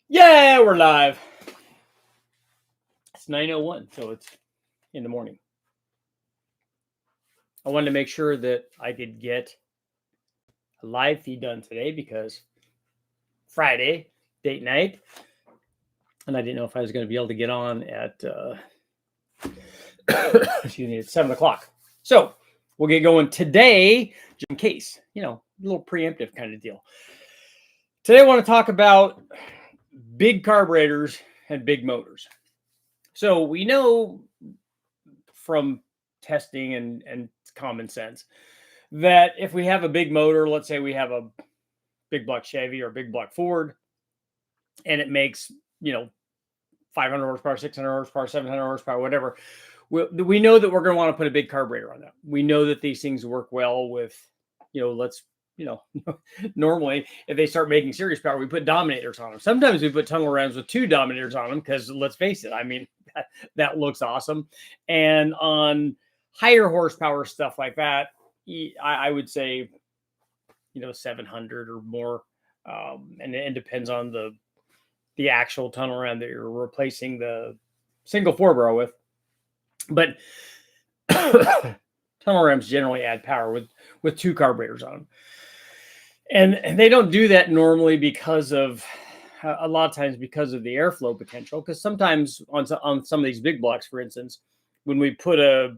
Yeah, we're live. It's 9:01, so it's in the morning. I wanted to make sure that I could get a live feed done today because Friday, date night, and I didn't know if I was going to be able to get on at excuse me, at 7 o'clock. So we'll get going today, just in case, a little preemptive kind of deal. Today I want to talk about big carburetors and big motors. So we know from testing and common sense that if we have a big motor, let's say we have a big block Chevy or big block Ford, and it makes 500 horsepower, 600 horsepower, 700 horsepower, whatever, we know that we're going to want to put a big carburetor on that. We know that these things work well with normally if they start making serious power, we put Dominators on them. Sometimes we put tunnel rams with 2 Dominators on them because, let's face it, I mean, that looks awesome. And on higher horsepower stuff like that, I would say 700 or more, and it depends on the actual tunnel ram that you're replacing the single 4-barrel with. But tunnel rams generally add power with 2 carburetors on them, and they don't do that normally because of a lot of times because of the airflow potential. Because sometimes on some of these big blocks, for instance, when we put a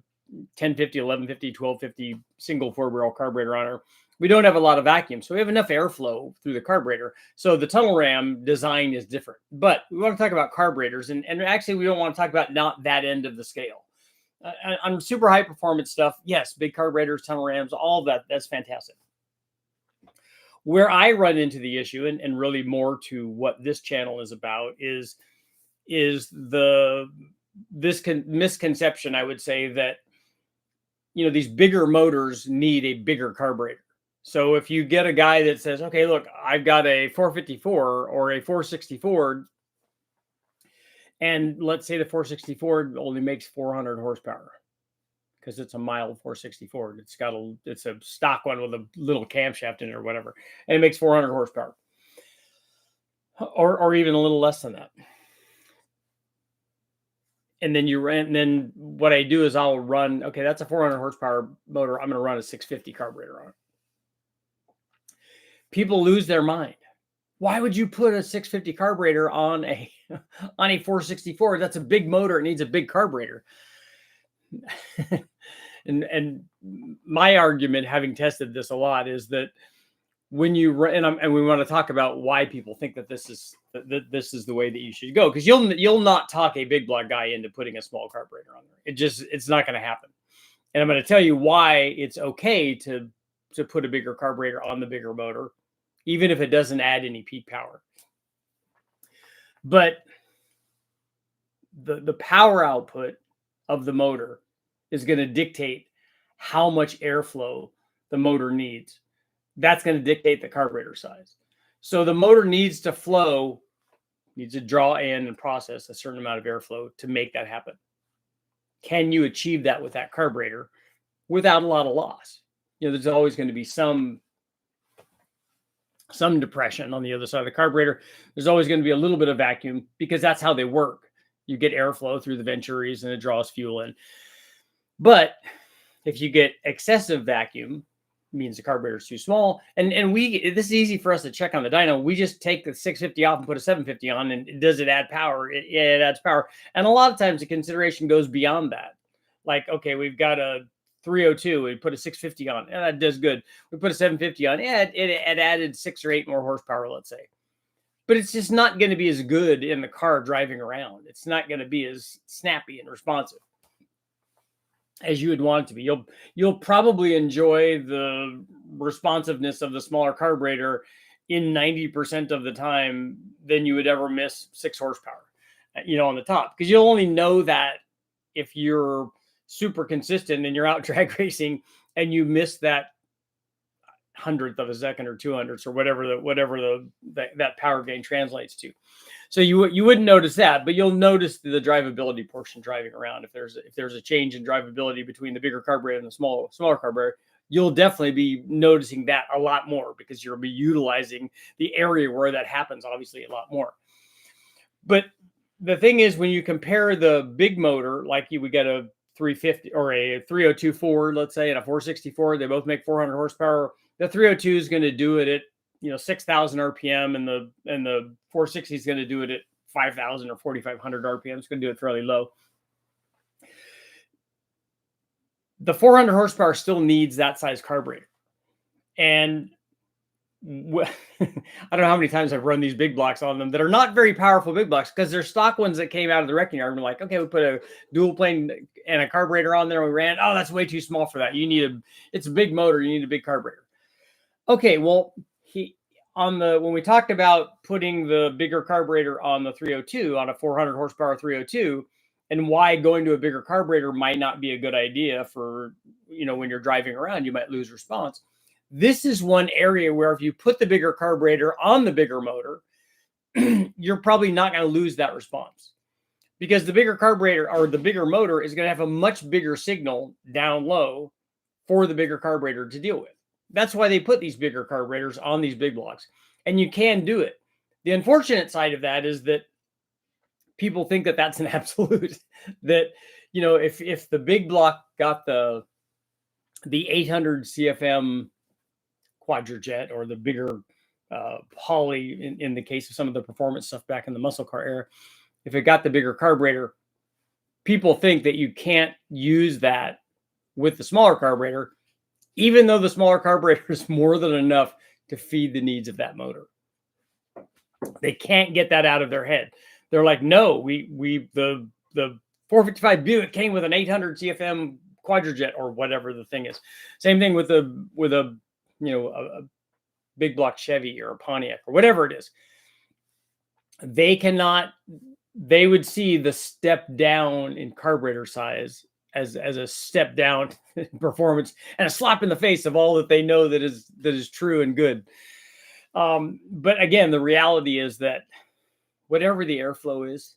1050, 1150, 1250 single 4-barrel carburetor on her, we don't have a lot of vacuum. So we have enough airflow through the carburetor. So the tunnel ram design is different. But we want to talk about carburetors. And actually, we don't want to talk about not that end of the scale. On super high performance stuff, yes, big carburetors, tunnel rams, all that, that's fantastic. Where I run into the issue, and really more to what this channel is about, is this misconception, I would say, that these bigger motors need a bigger carburetor. So if you get a guy that says, okay, look, I've got a 454 or a 464, and let's say the 464 only makes 400 horsepower because it's a mild 464. It's a stock one with a little camshaft in it or whatever, and it makes 400 horsepower, or even a little less than that. And then what I do is I'll run, okay, that's a 400 horsepower motor. I'm going to run a 650 carburetor on it. People lose their mind. Why would you put a 650 carburetor on a 464? That's a big motor. It needs a big carburetor. and my argument, having tested this a lot, is that when you run, and we want to talk about why people think that this is the way that you should go, because you'll not talk a big block guy into putting a small carburetor on there. It's not going to happen. And I'm going to tell you why it's okay to put a bigger carburetor on the bigger motor, even if it doesn't add any peak power. But the power output of the motor is going to dictate how much airflow the motor needs. That's going to dictate the carburetor size. So the motor needs to draw in and process a certain amount of airflow to make that happen. Can you achieve that with that carburetor without a lot of loss? There's always going to be some depression on the other side of the carburetor. There's always going to be a little bit of vacuum because that's how they work. You get airflow through the venturies and it draws fuel in. But if you get excessive vacuum, it means the carburetor is too small. And this is easy for us to check on the dyno. We just take the 650 off and put a 750 on, and does it add power? It adds power. And a lot of times the consideration goes beyond that. Like, okay, we've got a 302, we put a 650 on, and that does good. We put a 750 on, it added 6 or 8 more horsepower, let's say. But it's just not going to be as good in the car driving around. It's not going to be as snappy and responsive as you would want it to be. You'll probably enjoy the responsiveness of the smaller carburetor in 90% of the time than you would ever miss 6 horsepower, on the top, because you'll only know that if you're super consistent and you're out drag racing and you miss that 100th of a second or 200ths or whatever that power gain translates to. So you wouldn't notice that, but you'll notice the drivability portion driving around. If there's a change in drivability between the bigger carburetor and the smaller carburetor, you'll definitely be noticing that a lot more because you'll be utilizing the area where that happens, obviously, a lot more. But the thing is, when you compare the big motor, like you would get a 350 or a 302 Ford, let's say, and a 464, they both make 400 horsepower. The 302 is going to do it at 6,000 RPM, and the 460 is going to do it at 5,000 or 4,500 RPM. It's going to do it fairly low. The 400 horsepower still needs that size carburetor, and I don't know how many times I've run these big blocks on them that are not very powerful big blocks, because they're stock ones that came out of the wrecking yard. And we're like, okay, we put a dual plane and a carburetor on there. And we ran. Oh, that's way too small for that. It's a big motor. You need a big carburetor. Okay, well, when we talked about putting the bigger carburetor on the 302, on a 400 horsepower 302, and why going to a bigger carburetor might not be a good idea for, when you're driving around, you might lose response. This is one area where if you put the bigger carburetor on the bigger motor, you're probably not going to lose that response, because the bigger carburetor or the bigger motor is going to have a much bigger signal down low for the bigger carburetor to deal with. That's why they put these bigger carburetors on these big blocks, and you can do it. The unfortunate side of that is that people think that that's an absolute, that, if the big block got the 800 CFM quadrajet, or the bigger Holly, in the case of some of the performance stuff back in the muscle car era, if it got the bigger carburetor, people think that you can't use that with the smaller carburetor, even though the smaller carburetor is more than enough to feed the needs of that motor. They can't get that out of their head. They're like, no, the 455 Buick came with an 800 CFM quadrajet, or whatever the thing is. Same thing with a big block Chevy or a Pontiac or whatever it is. They would see the step down in carburetor size as a step down in performance and a slap in the face of all that they know that is true and good. But again, the reality is that whatever the airflow is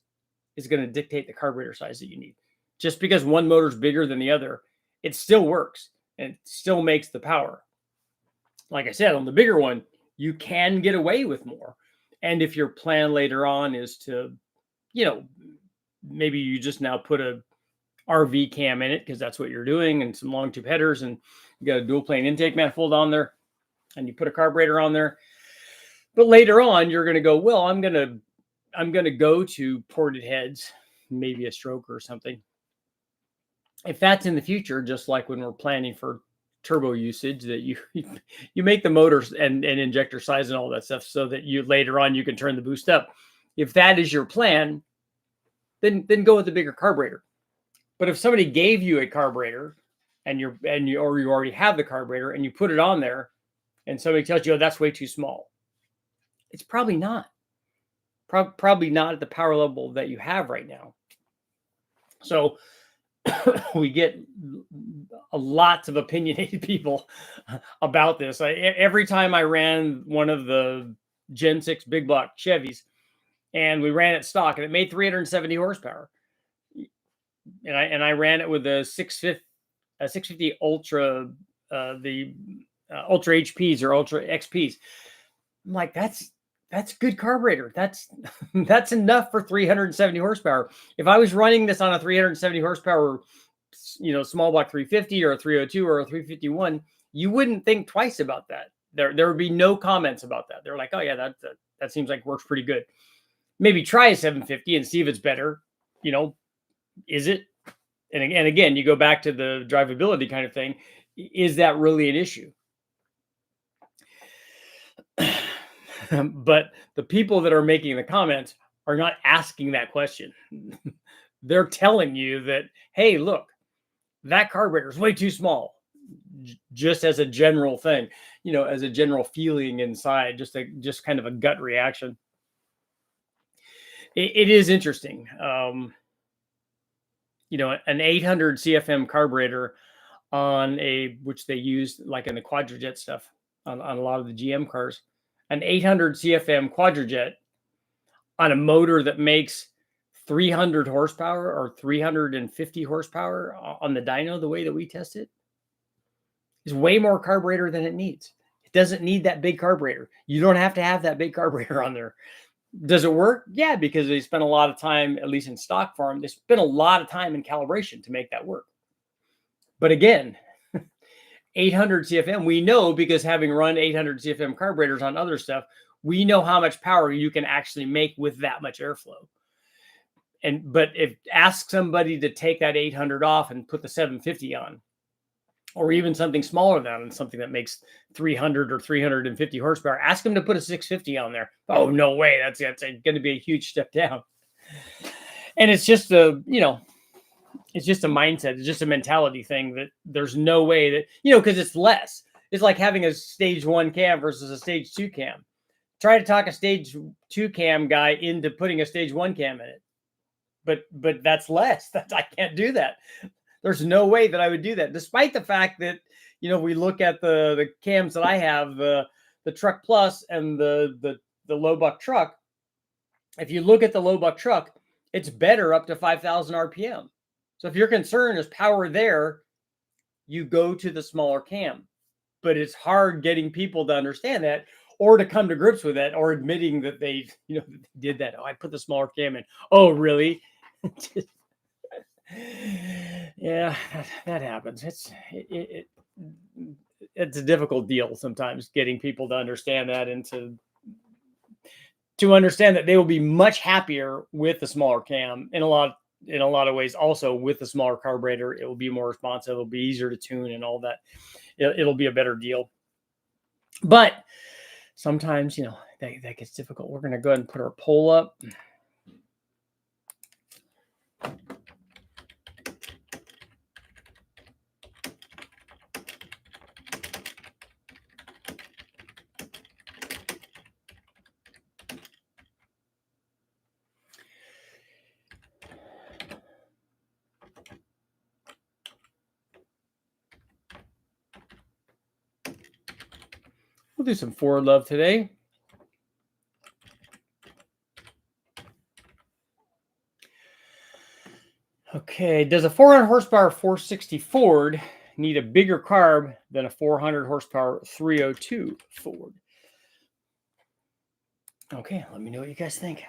going to dictate the carburetor size that you need. Just because one motor is bigger than the other, it still works and it still makes the power. Like I said, on the bigger one, you can get away with more. And if your plan later on is to, maybe you just now put a RV cam in it, because that's what you're doing, and some long tube headers, and you got a dual plane intake manifold on there, and you put a carburetor on there. But later on, you're going to go, well, I'm going to go to ported heads, maybe a stroke or something. If that's in the future, just like when we're planning for turbo usage, that you make the motors and injector size and all that stuff so that you later on you can turn the boost up. If that is your plan, then go with the bigger carburetor. But if somebody gave you a carburetor and you already have the carburetor and you put it on there, and somebody tells you, oh, that's way too small, it's probably not. Probably not at the power level that you have right now. So we get lots of opinionated people about this. Every time I ran one of the Gen 6 big block Chevys, and we ran it stock, and it made 370 horsepower, and I ran it with a 650 Ultra, the Ultra HPs or Ultra XPs. I'm like, that's good carburetor. That's enough for 370 horsepower. If I was running this on a 370 horsepower, small block 350 or a 302 or a 351, you wouldn't think twice about that. There would be no comments about that. They're like, oh yeah, that seems like works pretty good. Maybe try a 750 and see if it's better. Is it? And again, you go back to the drivability kind of thing. Is that really an issue? But the people that are making the comments are not asking that question. They're telling you that, hey, look, that carburetor is way too small, just as a general thing, as a general feeling inside, just kind of a gut reaction. It is interesting. An 800 CFM carburetor which they use like in the quadrajet stuff on a lot of the GM cars, an 800 CFM quadrajet on a motor that makes 300 horsepower or 350 horsepower on the dyno, the way that we test it, is way more carburetor than it needs. It doesn't need that big carburetor. You don't have to have that big carburetor on there. Does it work? Yeah, because they spent a lot of time, at least in stock farm, they spent a lot of time in calibration to make that work. But again, 800 CFM, we know, because having run 800 CFM carburetors on other stuff, we know how much power you can actually make with that much airflow. But if ask somebody to take that 800 off and put the 750 on, or even something smaller than that, and something that makes 300 or 350 horsepower, ask them to put a 650 on there. Oh, no way. That's going to be a huge step down. And it's just it's just a mindset. It's just a mentality thing that there's no way that, because it's less. It's like having a stage 1 cam versus a stage 2 cam. Try to talk a stage 2 cam guy into putting a stage 1 cam in it. But that's less. I can't do that. There's no way that I would do that, despite the fact that, we look at the cams that I have, the Truck Plus and the low buck truck. If you look at the low buck truck, it's better up to 5,000 RPM. So if your concern is power there, you go to the smaller cam. But it's hard getting people to understand that, or to come to grips with that, or admitting that they did that. Oh, I put the smaller cam in. Oh, really? Yeah, that happens. It's a difficult deal sometimes, getting people to understand that, and to understand that they will be much happier with the smaller cam in a lot of ways. Also, with the smaller carburetor, it will be more responsive. It'll be easier to tune and all that. It'll be a better deal. But sometimes, that gets difficult. We're going to go ahead and put our poll up. We'll do some Ford love today. Okay, does a 400 horsepower 460 Ford need a bigger carb than a 400 horsepower 302 Ford? Okay, let me know what you guys think.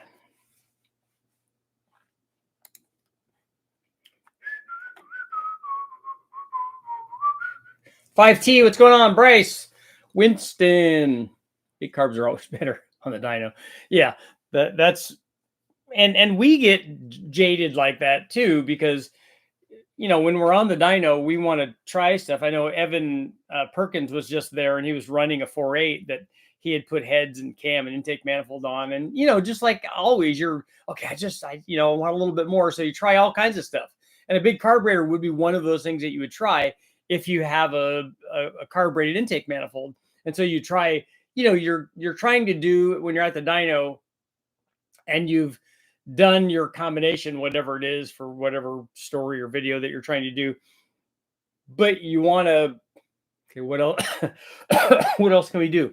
$5T, what's going on, Bryce? Winston. Big carbs are always better on the dyno. Yeah, that's and we get jaded like that too, because when we're on the dyno, we want to try stuff. I know Evan Perkins was just there, and he was running a 4.8 that he had put heads and cam and intake manifold on, and just like always, you're okay. I want a little bit more, so you try all kinds of stuff. And a big carburetor would be one of those things that you would try if you have a carbureted intake manifold. And so you try, you're trying to do, when you're at the dyno and you've done your combination, whatever it is, for whatever story or video that you're trying to do, but you want to, okay, what else? What else can we do?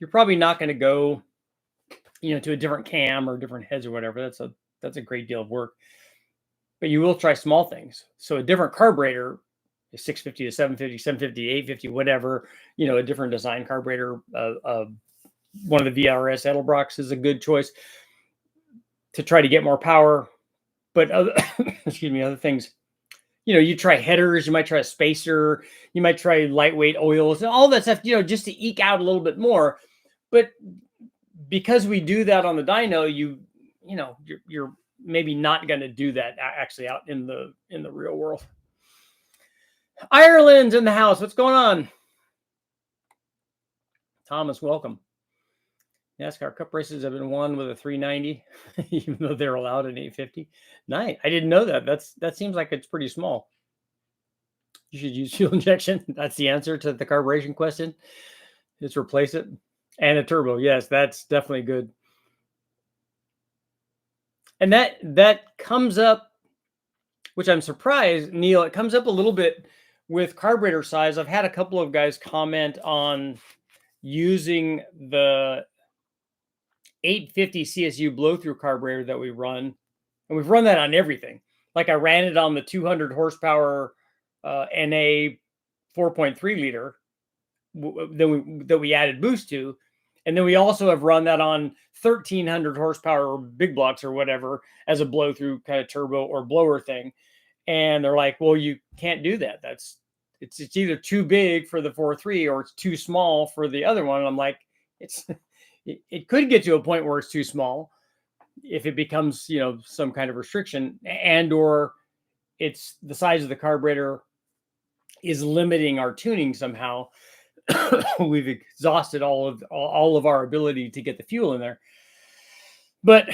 You're probably not going to go, to a different cam or different heads or whatever. That's a great deal of work, but you will try small things. So a different carburetor, 650 to 750, 750, 850, whatever, a different design carburetor. One of the VRS Edelbrocks is a good choice to try to get more power. But other, other things, you try headers, you might try a spacer, you might try lightweight oils and all that stuff, just to eke out a little bit more. But because we do that on the dyno, you're maybe not going to do that actually out in the real world. Ireland's in the house. What's going on? Thomas, welcome. NASCAR Cup races have been won with a 390, even though they're allowed an 850. Nice. I didn't know that. That seems like it's pretty small. You should use fuel injection. That's the answer to the carburation question. Just replace it. And a turbo. Yes, that's definitely good. And that comes up, which I'm surprised, Neil, it comes up a little bit with carburetor size. I've had a couple of guys comment on using the 850 CSU blow-through carburetor that we run. And we've run that on everything. Like I ran it on the 200 horsepower NA 4.3 liter that we added boost to. And then we also have run that on 1,300 horsepower or big blocks or whatever as a blow through kind of turbo or blower thing. And they're like, well, you can't do that. It's either too big for the 4.3 or it's too small for the other one. And I'm like, it could get to a point where it's too small if it becomes, some kind of restriction, and or it's the size of the carburetor is limiting our tuning somehow. We've exhausted all of our ability to get the fuel in there. But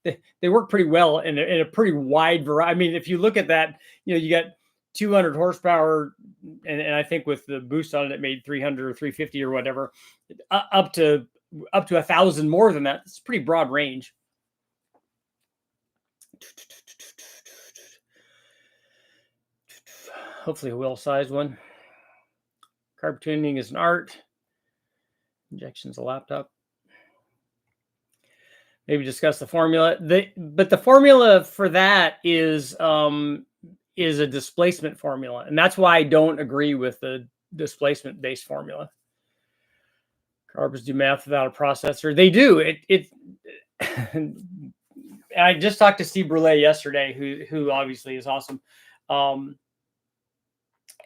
they work pretty well in a pretty wide variety. I mean, if you look at that, you got 200 horsepower, and I think with the boost on it, it made 300 or 350 or whatever, up to 1,000 more than that. It's a pretty broad range. Hopefully a well-sized one. Carb tuning is an art. Injection's a laptop. Maybe discuss the formula. But the formula for that is a displacement formula, and that's why I don't agree with the displacement-based formula. Carbs do math without a processor. They do it. I just talked to Steve Brule yesterday, who obviously is awesome,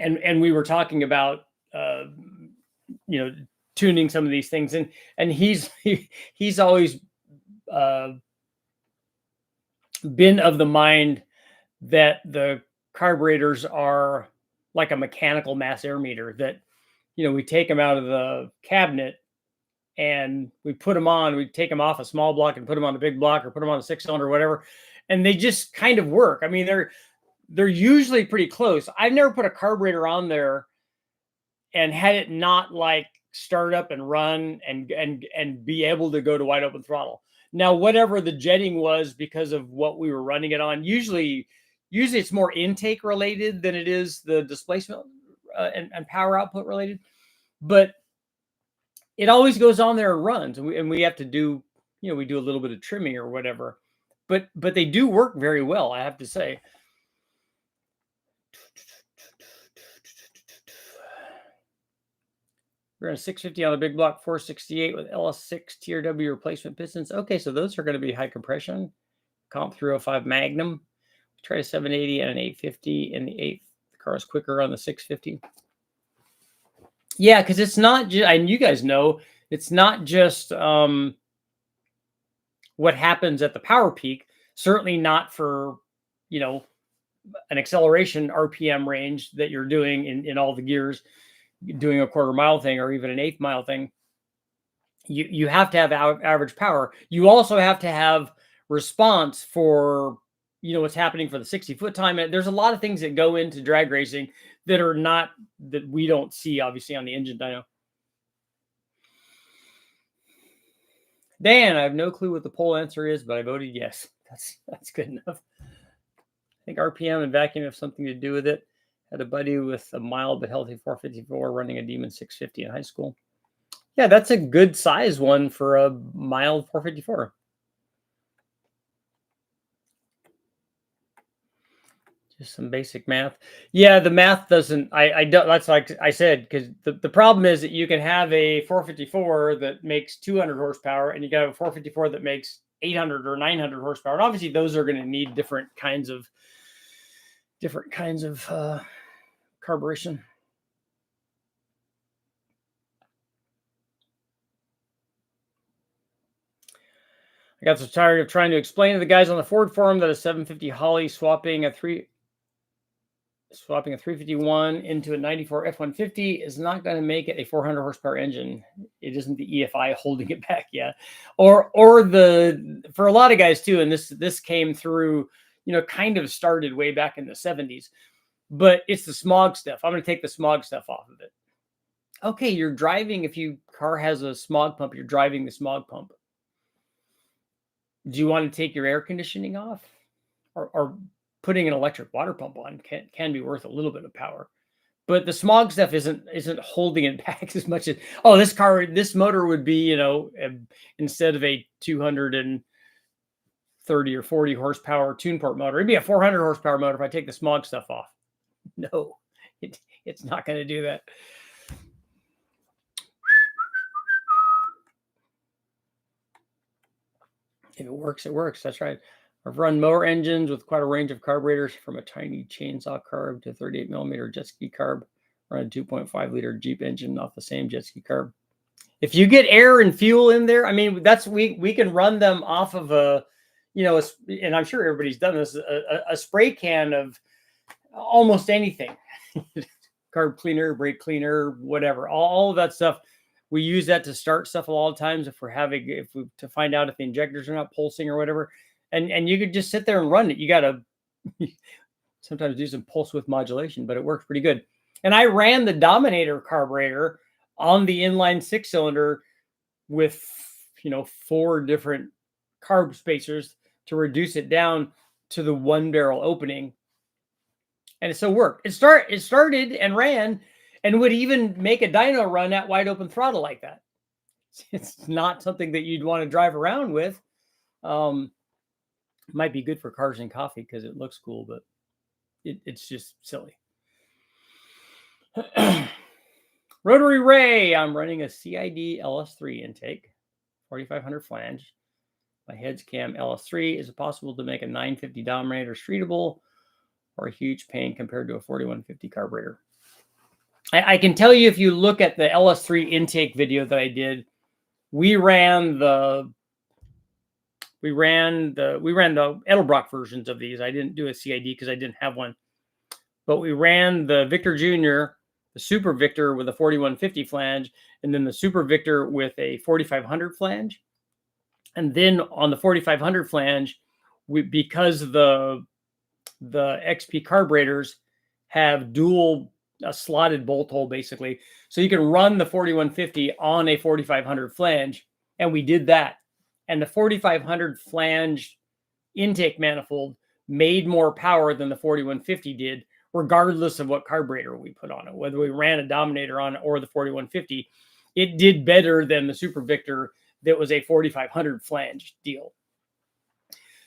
and we were talking about tuning some of these things, and he's always been of the mind that the carburetors are like a mechanical mass air meter, that we take them out of the cabinet and we put them on, we take them off a small block and put them on a big block, or put them on a 6-cylinder or whatever, and they just kind of work. I mean, they're usually pretty close. I've never put a carburetor on there and had it not like start up and run and be able to go to wide open throttle. Now, whatever the jetting was because of what we were running it on, usually it's more intake related than it is the displacement and power output related. But it always goes on there and runs, and we have to do, we do a little bit of trimming or whatever. But they do work very well, I have to say. We're in a 650 on a big block, 468 with LS6 TRW replacement pistons. Okay, so those are going to be high compression. Comp 305 Magnum. Try a 780 and an 850 in the 8th. The car is quicker on the 650. Yeah, because it's not just, and you guys know, it's not just what happens at the power peak. Certainly not for, an acceleration RPM range that you're doing in all the gears, doing a quarter mile thing or even an 1/8 mile thing. You have to have average power. You also have to have response for, what's happening for the 60-foot time. And there's a lot of things that go into drag racing that we don't see, obviously, on the engine dyno. Dan, I have no clue what the poll answer is, but I voted yes. That's good enough. I think RPM and vacuum have something to do with it. Had a buddy with a mild but healthy 454 running a Demon 650 in high school. Yeah, that's a good size one for a mild 454. Just some basic math. Yeah, the math doesn't, I don't, that's like I said, because the problem is that you can have a 454 that makes 200 horsepower and you got a 454 that makes 800 or 900 horsepower. And obviously those are going to need different kinds of carburation. I got so tired of trying to explain to the guys on the Ford forum that a 750 Holly swapping a 351 into a 94 F-150 is not going to make it a 400 horsepower engine. It isn't the EFI holding it back yet. Or for a lot of guys too, and this came through, kind of started way back in the 70s, but it's the smog stuff. I'm going to take the smog stuff off of it. Okay, you're driving, if your car has a smog pump, you're driving the smog pump. Do you want to take your air conditioning off? Or putting an electric water pump on can be worth a little bit of power. But the smog stuff isn't holding it back as much as, this motor would be, instead of a 230 or 40 horsepower tune port motor, it'd be a 400 horsepower motor if I take the smog stuff off. No, it's not going to do that. If it works, it works. That's right. I've run mower engines with quite a range of carburetors, from a tiny chainsaw carb to 38 millimeter jet ski carb. Run a 2.5 liter Jeep engine off the same jet ski carb. If you get air and fuel in there, I mean, that's we can run them off of a, and I'm sure everybody's done this, a spray can of almost anything, carb cleaner, brake cleaner, whatever, all of that stuff. We use that to start stuff a lot of times to find out if the injectors are not pulsing or whatever. And you could just sit there and run it. You got to sometimes do some pulse width modulation, but it works pretty good. And I ran the Dominator carburetor on the inline 6-cylinder with, 4 different carb spacers to reduce it down to the 1 barrel opening. And it still worked. It started and ran and would even make a dyno run at wide open throttle like that. It's not something that you'd want to drive around with. Might be good for cars and coffee because it looks cool, but it's just silly. Rotary Ray. I'm running a CID LS3 intake, 4500 flange. My heads cam LS3. Is it possible to make a 950 Dominator streetable, or a huge pain compared to a 4150 carburetor? I can tell you, if you look at the LS3 intake video that I did, we ran the Edelbrock versions of these. I didn't do a CID because I didn't have one, but we ran the Victor Jr., the Super Victor with a 4150 flange, and then the Super Victor with a 4500 flange. And then on the 4500 flange, because the XP carburetors have dual slotted bolt hole, basically, so you can run the 4150 on a 4500 flange, and we did that. And the 4500 flange intake manifold made more power than the 4150 did, regardless of what carburetor we put on it, whether we ran a Dominator on it or the 4150. It did better than the Super Victor that was a 4500 flange deal.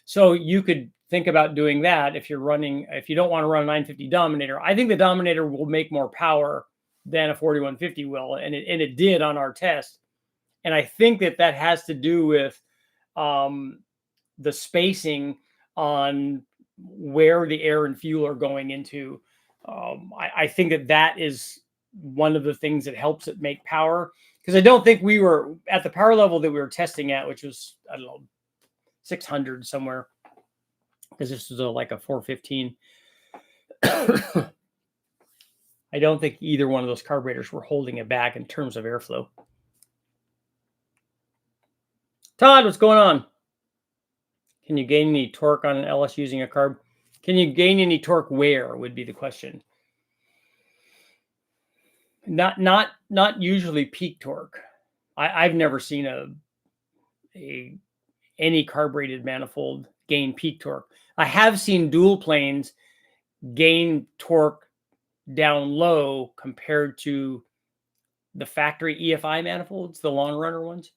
So you could think about doing that if you don't want to run a 950 Dominator. I think the Dominator will make more power than a 4150 will, and it did on our test. And I think that has to do with the spacing on where the air and fuel are going into. I think that is one of the things that helps it make power, because I don't think we were at the power level that we were testing at, which was, I don't know, 600 somewhere, because this was like a 415. I don't think either one of those carburetors were holding it back in terms of airflow. Todd, what's going on? Can you gain any torque on an LS using a carb? Can you gain any torque where would be the question. Not usually peak torque. I've never seen any carbureted manifold gain peak torque. I have seen dual planes gain torque down low compared to the factory EFI manifolds, the long runner ones,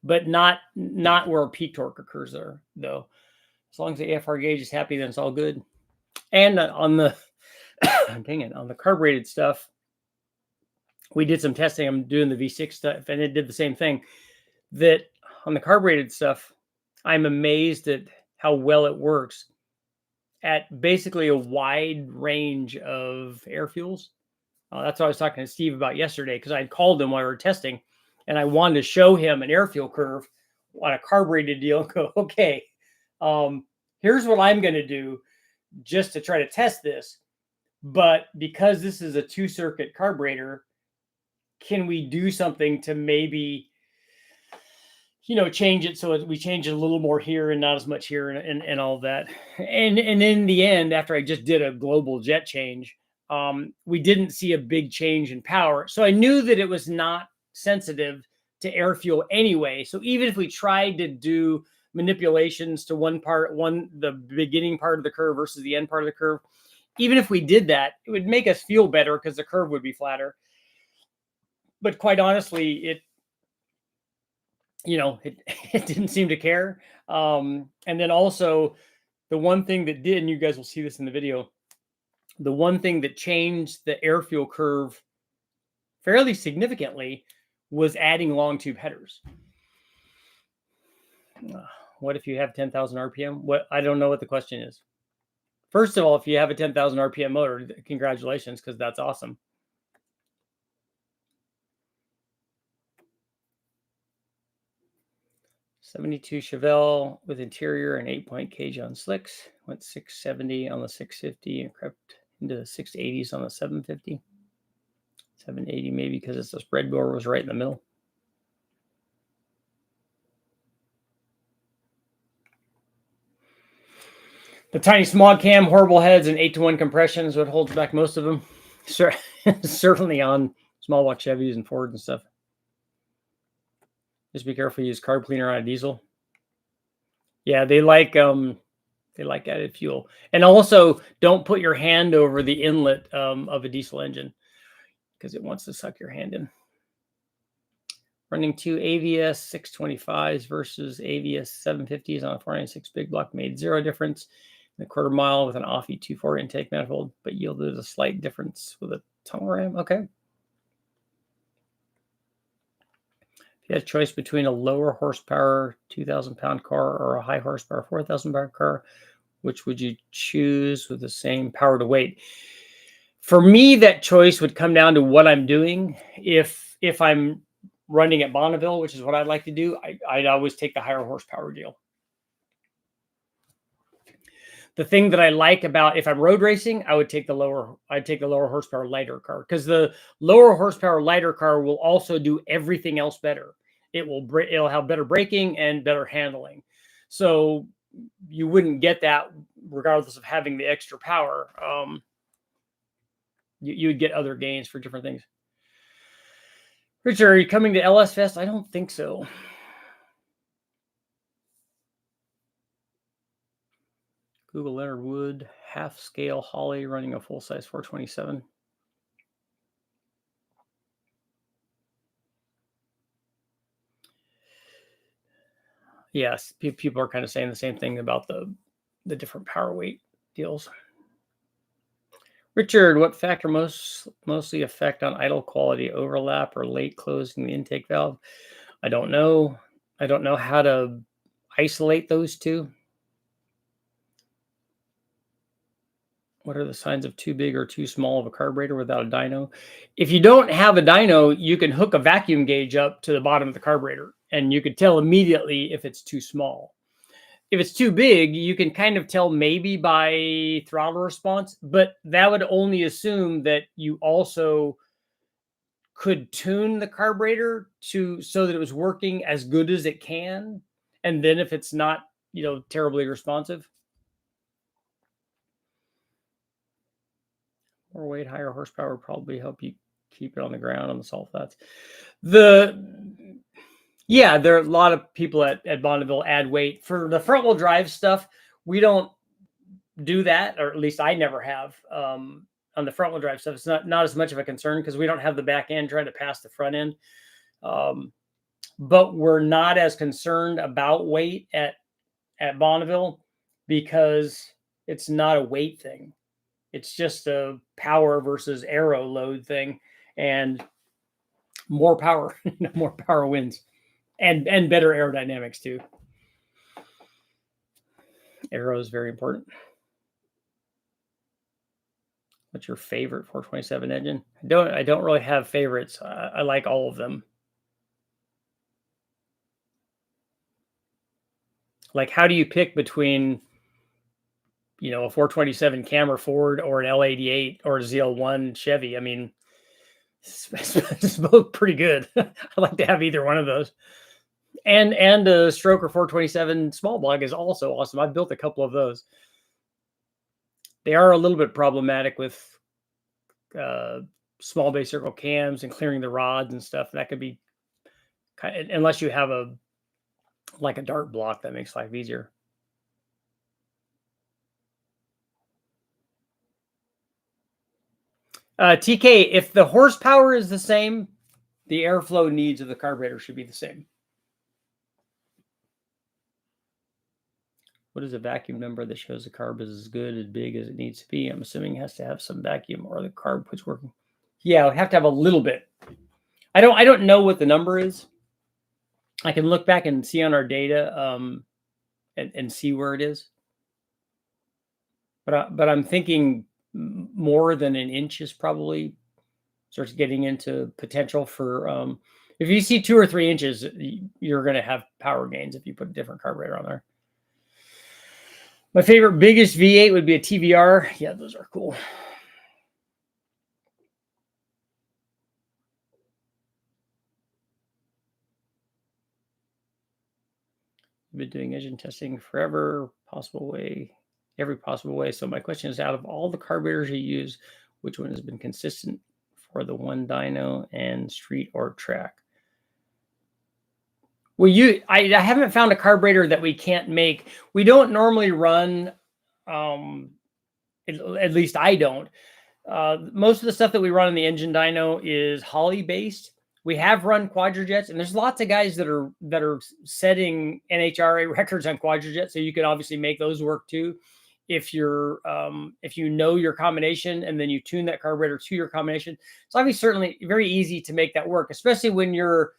but not where peak torque occurs there, though. As long as the AFR gauge is happy, then it's all good. And on the dang it, on the carbureted stuff, we did some testing. I'm doing the V6 stuff, and it did the same thing. That on the carbureted stuff, I'm amazed at how well it works at basically a wide range of air fuels. That's what I was talking to Steve about yesterday, because I had called him while we were testing, and I wanted to show him an air fuel curve on a carbureted deal and go, okay, here's what I'm going to do just to try to test this. But because this is a 2-circuit carburetor, can we do something to maybe, change it so we change it a little more here and not as much here and all of that. And in the end, after I just did a global jet change, we didn't see a big change in power. So I knew that it was not sensitive to air fuel anyway. So even if we tried to do manipulations to the beginning part of the curve versus the end part of the curve, even if we did that, it would make us feel better because the curve would be flatter. But quite honestly, it didn't seem to care. And then also the one thing that did, and you guys will see this in the video, the one thing that changed the air fuel curve fairly significantly was adding long tube headers. What if you have 10,000 RPM? What, I don't know what the question is. First of all, if you have a 10,000 RPM motor, congratulations, because that's awesome. '72 Chevelle with interior and 8-point cage on slicks. Went 670 on the 650 and crept into the 680s on the 750. 780 maybe because it's the spread bore was right in the middle. The tiny smog cam, horrible heads, and 8-to-1 compression is what holds back most of them. Certainly on small block Chevys and Fords and stuff. Just be careful. Use carb cleaner on a diesel. Yeah, they like added fuel. And also, don't put your hand over the inlet of a diesel engine because it wants to suck your hand in. Running 2 AVS 625s versus AVS 750s on a 496 big block made zero difference in a quarter mile with an Offie 2.4 intake manifold, but yielded a slight difference with a tunnel ram. Okay. If you had a choice between a lower horsepower 2,000-pound car or a high horsepower 4,000-pound car, which would you choose with the same power to weight? For me, that choice would come down to what I'm doing. If I'm running at Bonneville, which is what I'd like to do, I'd always take the higher horsepower deal. The thing that I like about if I'm road racing, I'd take the lower horsepower lighter car because the lower horsepower lighter car will also do everything else better. It'll have better braking and better handling. So you wouldn't get that regardless of having the extra power. You would get other gains for different things. Richard, are you coming to LS Fest? I don't think so. Google Leonard Wood, half scale Holly running a full size 427. Yes, people are kind of saying the same thing about the different power weight deals. Richard, what factor mostly affect on idle quality, overlap or late closing the intake valve? I don't know. I don't know how to isolate those two. What are the signs of too big or too small of a carburetor without a dyno? If you don't have a dyno, you can hook a vacuum gauge up to the bottom of the carburetor, and you could tell immediately if it's too small. If it's too big, you can kind of tell maybe by throttle response, but that would only assume that you also could tune the carburetor so that it was working as good as it can. And then if it's not, terribly responsive. More weight, higher horsepower would probably help you keep it on the ground on the salt flats. Yeah, there are a lot of people at Bonneville add weight. For the front wheel drive stuff, we don't do that, or at least I never have. On the front wheel drive stuff, it's not as much of a concern because we don't have the back end trying to pass the front end. But we're not as concerned about weight at Bonneville because it's not a weight thing. It's just a power versus aero load thing, and more power, more power wins, and better aerodynamics too. Aero is very important. What's your favorite 427 engine? I don't really have favorites. I like all of them. Like, how do you pick between, a 427 Camry Ford or an L88 or a ZL1 Chevy? I mean, it's both pretty good. I like to have either one of those. And a Stroker 427 small block is also awesome. I've built a couple of those. They are a little bit problematic with small base circle cams and clearing the rods and stuff. That could be unless you have a dart block that makes life easier. TK, if the horsepower is the same, the airflow needs of the carburetor should be the same. What is a vacuum number that shows the carb is as good, as big as it needs to be? I'm assuming it has to have some vacuum or the carb puts working. Yeah, we have to have a little bit. I don't know what the number is. I can look back and see on our data and see where it is. But I'm thinking more than an inch is probably starts getting into potential for if you see 2 or 3 inches, you're going to have power gains if you put a different carburetor on there. My favorite biggest V8 would be a TVR. Yeah, those are cool. I've been doing engine testing forever, every possible way. So my question is, out of all the carburetors you use, which one has been consistent for the one dyno and street or track? Well, I haven't found a carburetor that we can't make. We don't normally run, at least I don't. Most of the stuff that we run in the engine dyno is Holley based. We have run quadrajets, and there's lots of guys that are setting NHRA records on quadrajets, so you can obviously make those work too. If you know your combination and then you tune that carburetor to your combination, it's obviously certainly very easy to make that work, especially when you're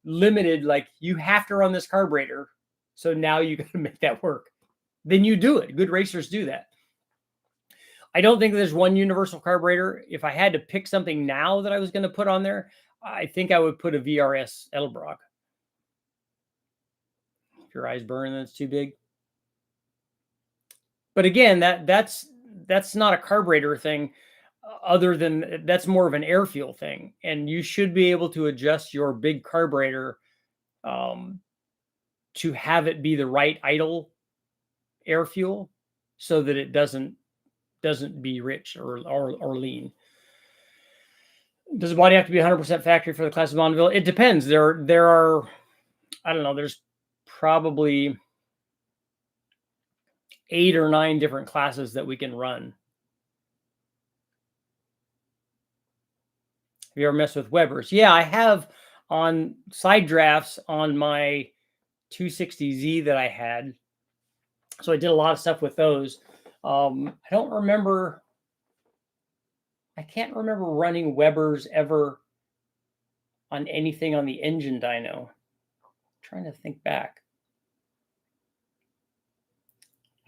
limited, like you have to run this carburetor, so now you got to make that work. Then you do it. Good racers do that. I don't think there's one universal carburetor. If I had to pick something now that I was going to put on there, I think I would put a VRS Edelbrock. If your eyes burn, that's too big. But again, that's not a carburetor thing. Other than that's more of an air fuel thing, and you should be able to adjust your big carburetor to have it be the right idle air fuel, so that it doesn't be rich or lean. Does the body have to be 100% factory for the class of Bonneville? It depends. There are, I don't know, there's probably 8 or 9 different classes that we can run. Have you ever messed with Webers? Yeah, I have on side drafts on my 260Z that I had. So I did a lot of stuff with those. I can't remember running Webers ever on anything on the engine dyno. I'm trying to think back.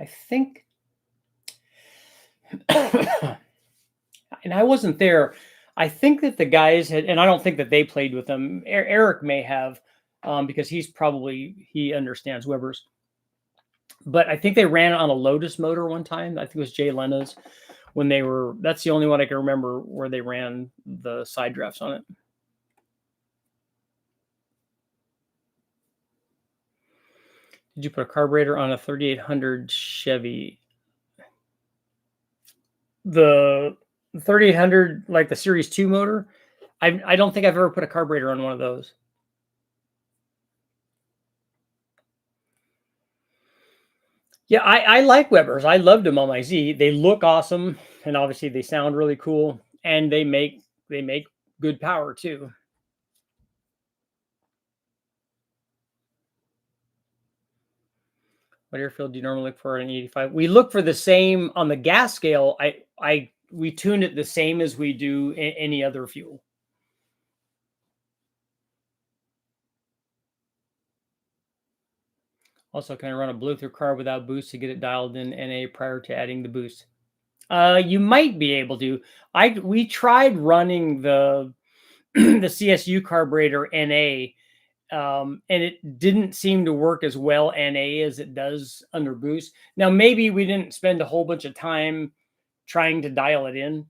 I think, and I wasn't there. I think that the guys had, and I don't think that they played with them. Eric may have, because he understands Webers. But I think they ran it on a Lotus motor one time. I think it was Jay Leno's when they were, that's the only one I can remember where they ran the side drafts on it. Did you put a carburetor on a 3800 Chevy? The 3800, like the Series 2 motor? I don't think I've ever put a carburetor on one of those. Yeah, I like Webers. I loved them on my Z. They look awesome, and obviously they sound really cool, and they make good power too. What airfield do you normally look for in 85? We look for the same on the gas scale. We tune it the same as we do any other fuel. Also, can I run a blow-through carb without boost to get it dialed in NA prior to adding the boost? You might be able to. We tried running the the CSU carburetor NA, and it didn't seem to work as well NA as it does under boost. Now, maybe we didn't spend a whole bunch of time trying to dial it in.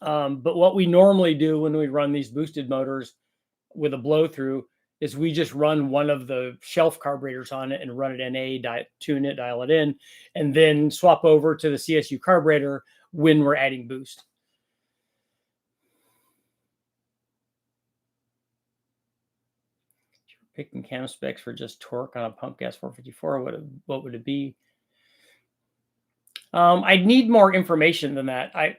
But what we normally do when we run these boosted motors with a blow through is we just run one of the shelf carburetors on it and run it NA, tune it, dial it in, and then swap over to the CSU carburetor when we're adding boost. Picking cam specs for just torque on a pump gas 454, what would it be? I'd need more information than that.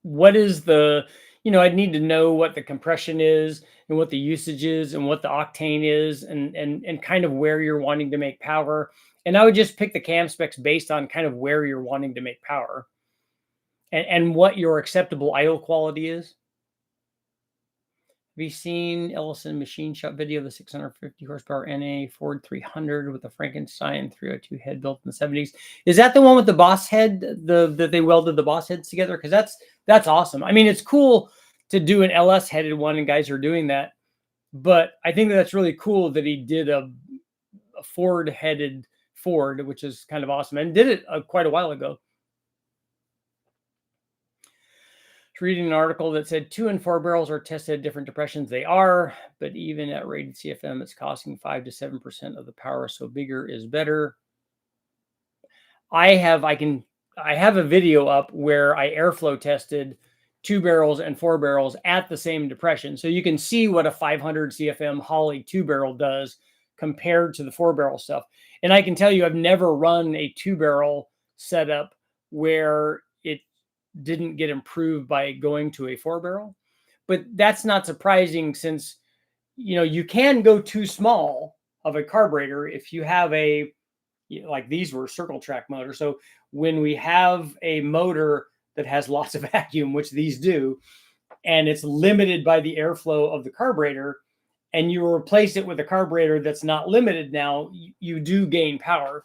What is the, I'd need to know what the compression is and what the usage is and what the octane is and kind of where you're wanting to make power. And I would just pick the cam specs based on kind of where you're wanting to make power and what your acceptable idle quality is. Have Have you seen Ellison machine shop video of the 650 horsepower NA Ford 300 with the Frankenstein 302 head built in the 70s? Is that the one with the boss head, that they welded the boss heads together? Because that's awesome. I mean, it's cool to do an LS headed one, and guys are doing that. But I think that's really cool that he did a Ford headed Ford, which is kind of awesome, and did it quite a while ago. Reading an article that said 2 and 4 barrels are tested at different depressions. They are, but even at rated CFM, it's costing 5 to 7% of the power. So bigger is better. I have a video up where I airflow tested 2 barrels and 4 barrels at the same depression. So you can see what a 500 CFM Holley 2 barrel does compared to the 4 barrel stuff. And I can tell you, I've never run a 2 barrel setup where it didn't get improved by going to a 4 barrel. But that's not surprising, since, you can go too small of a carburetor if you have like these were circle track motors. So when we have a motor that has lots of vacuum, which these do, and it's limited by the airflow of the carburetor, and you replace it with a carburetor that's not limited, now you do gain power.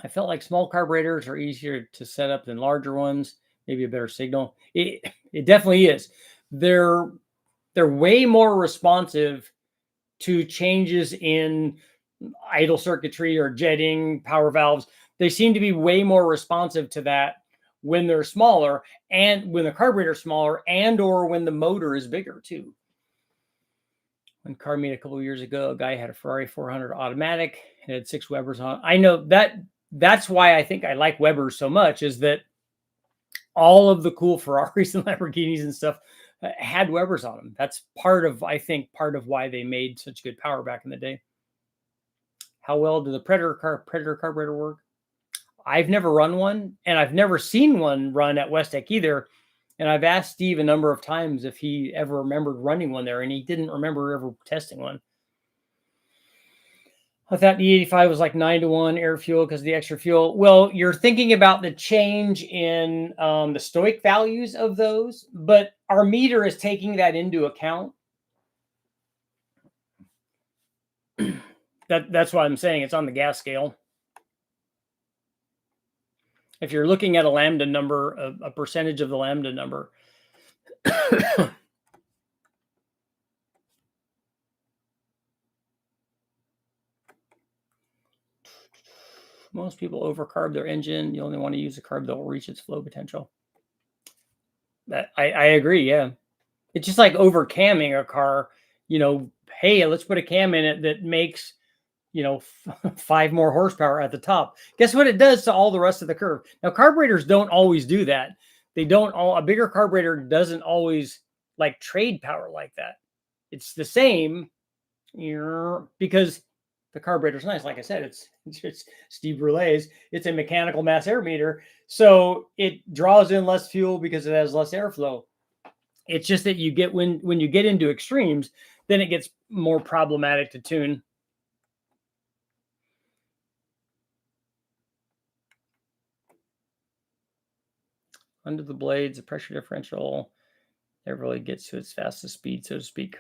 I felt like small carburetors are easier to set up than larger ones. Maybe a better signal. It definitely is. They're way more responsive to changes in idle circuitry or jetting, power valves. They seem to be way more responsive to that when they're smaller, and when the carburetor is smaller, and or when the motor is bigger too. When Carb made a couple of years ago, a guy had a Ferrari 400 automatic. It had 6 Webers on. I know that's why I think I like Webers so much, is that all of the cool Ferraris and Lamborghinis and stuff had Webers on them. That's part of why they made such good power back in the day. How well did the Predator carburetor work? I've never run one, and I've never seen one run at Westech either. And I've asked Steve a number of times if he ever remembered running one there, and he didn't remember ever testing one. I thought the 85 was like 9-to-1 air fuel because of the extra fuel. Well, you're thinking about the change in the stoic values of those, but our meter is taking that into account. That's why I'm saying it's on the gas scale. If you're looking at a lambda number, a percentage of the lambda number. Most people overcarb their engine. You only want to use a carb that will reach its flow potential. I agree, yeah. It's just like over camming a car. Hey, let's put a cam in it that makes 5 more horsepower at the top. Guess what it does to all the rest of the curve? Now, carburetors don't always do that. A bigger carburetor doesn't always like trade power like that. It's the same because the carburetor's nice. Like I said, it's Steve Brulet's. It's a mechanical mass air meter. So it draws in less fuel because it has less airflow. It's just that you get when you get into extremes, then it gets more problematic to tune. Under the blades, the pressure differential never really gets to its fastest speed, so to speak.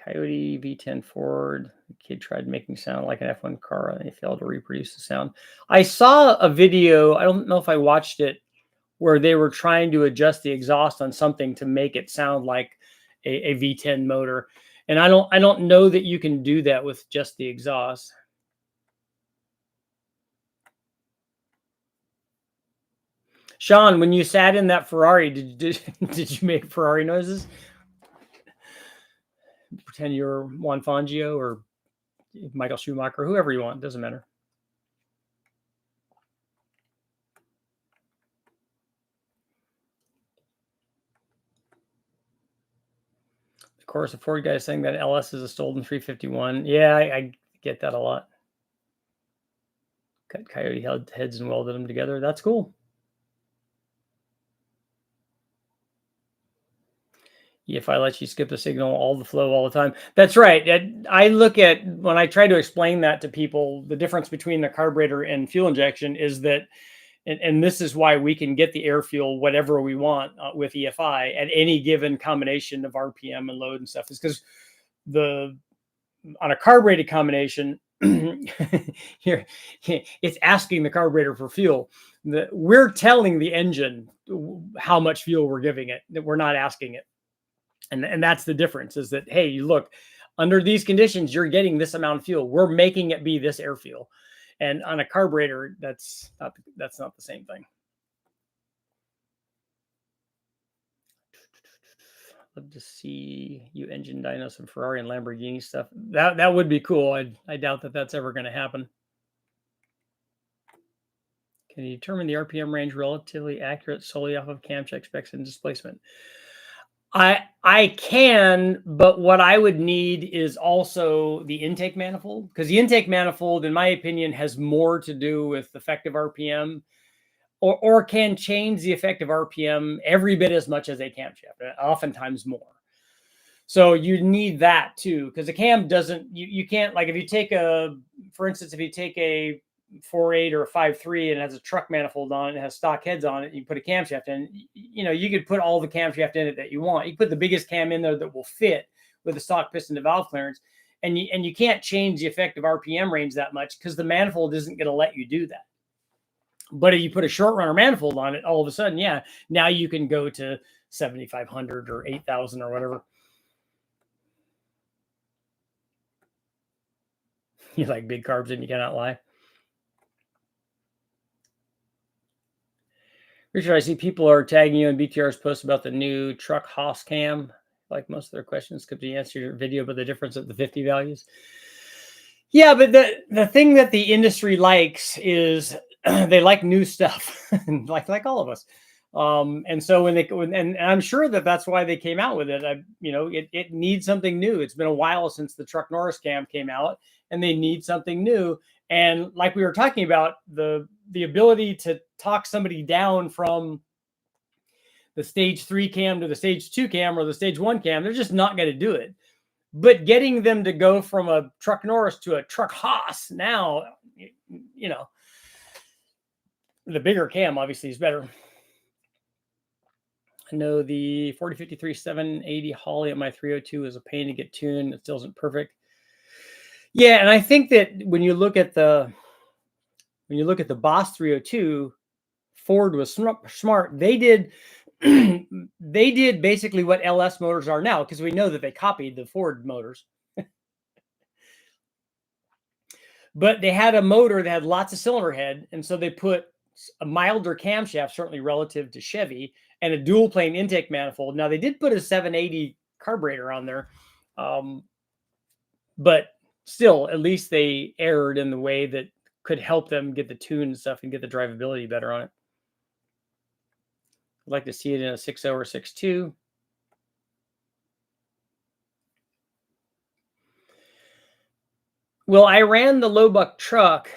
Coyote V10 Ford. The kid tried making sound like an F1 car, and he failed to reproduce the sound. I saw a video, I don't know if I watched it, where they were trying to adjust the exhaust on something to make it sound like a V10 motor. And I don't know that you can do that with just the exhaust. Sean, when you sat in that Ferrari, did you make Ferrari noises? Pretend you're Juan Fangio or Michael Schumacher, whoever you want, doesn't matter. Of course, a Ford guy is saying that LS is a stolen 351. Yeah, I get that a lot. Cut Coyote heads and welded them together. That's cool. If I let you skip the signal, all the flow all the time. That's right. I look at, when I try to explain that to people, the difference between the carburetor and fuel injection is that And this is why we can get the air fuel whatever we want with EFI at any given combination of RPM and load and stuff, is because on a carbureted combination, here it's asking the carburetor for fuel. We're telling the engine how much fuel we're giving it, that we're not asking it. And that's the difference, is that, hey, look, under these conditions, you're getting this amount of fuel. We're making it be this air fuel. And on a carburetor, that's not the same thing. Love to see you engine dyno some Ferrari and Lamborghini stuff. That would be cool. I doubt that that's ever going to happen. Can you determine the RPM range relatively accurate solely off of cam check specs and displacement? I can, but what I would need is also the intake manifold, because the intake manifold, in my opinion, has more to do with effective RPM, or can change the effective RPM every bit as much as a camshaft, oftentimes more. So you need that too, because the cam doesn't, you can't, like if you take for instance, if you take a 4.8 or a 5.3 and it has a truck manifold on it, and has stock heads on it, you put a camshaft in, you could put all the camshaft in it that you want. You put the biggest cam in there that will fit with the stock piston to valve clearance, and you can't change the effective RPM range that much because the manifold isn't going to let you do that. But if you put a short runner manifold on it, all of a sudden, yeah, now you can go to 7,500 or 8,000 or whatever. You like big carbs and you cannot lie. Richard, I see people are tagging you in BTR's post about the new truck Haas cam. Like most of their questions could be answered in your video, but the difference of the 50 values. Yeah, but the thing that the industry likes is they like new stuff, like all of us. And so and I'm sure that's why they came out with it. It needs something new. It's been a while since the Truck Norris cam came out, and they need something new. And like we were talking about, the ability to talk somebody down from the stage 3 cam to the stage 2 cam or the stage 1 cam, they're just not going to do it. But getting them to go from a Truck Norris to a Truck Haas now, the bigger cam obviously is better. I know the 4053 780 Holly at my 302 is a pain to get tuned. It still isn't perfect. Yeah, and I think that when you look at the Boss 302, Ford was smart. They did basically what LS motors are now, because we know that they copied the Ford motors. But they had a motor that had lots of cylinder head, and so they put a milder camshaft, certainly relative to Chevy, and a dual plane intake manifold. Now they did put a 780 carburetor on there, but still, at least they erred in the way that could help them get the tune and stuff and get the drivability better on it. I'd like to see it in a 6.0 or 6.2. Well, I ran the low buck truck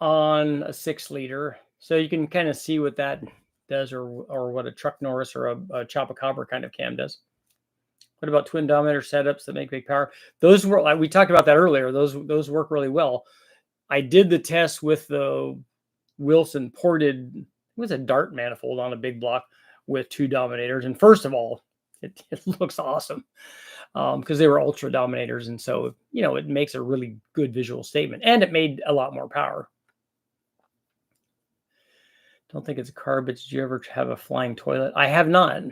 on a 6-liter, so you can kind of see what that does, or what a Truck Norris or a Chupacabra kind of cam does. What about twin Dominator setups that make big power? Those were, we talked about that earlier. Those work really well. I did the test with the Wilson ported, it was a Dart manifold on a big block with 2 Dominators. And first of all, it looks awesome because they were Ultra Dominators. And so, it makes a really good visual statement, and it made a lot more power. Don't think it's a carb, but did you ever have a flying toilet? I have not.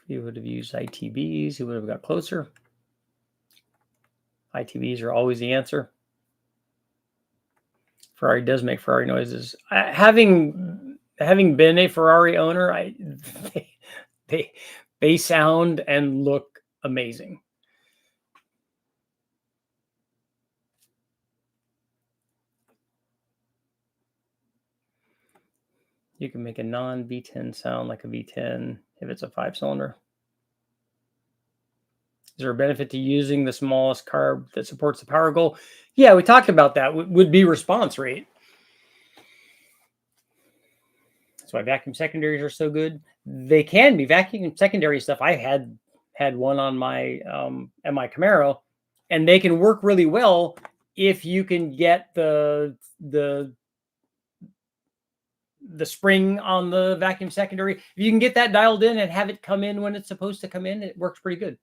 You would have used ITBs, you would have got closer. ITBs are always the answer. Ferrari does make Ferrari noises. Having been a Ferrari owner, they sound and look amazing. You can make a non-V10 sound like a V10 if it's a 5-cylinder. Is there a benefit to using the smallest carb that supports the power goal? Yeah, we talked about that. Would be response rate. That's why vacuum secondaries are so good. They can be vacuum secondary stuff. I had one on my at my Camaro, and they can work really well if you can get the spring on the vacuum secondary, if you can get that dialed in and have it come in when it's supposed to come in, it works pretty good.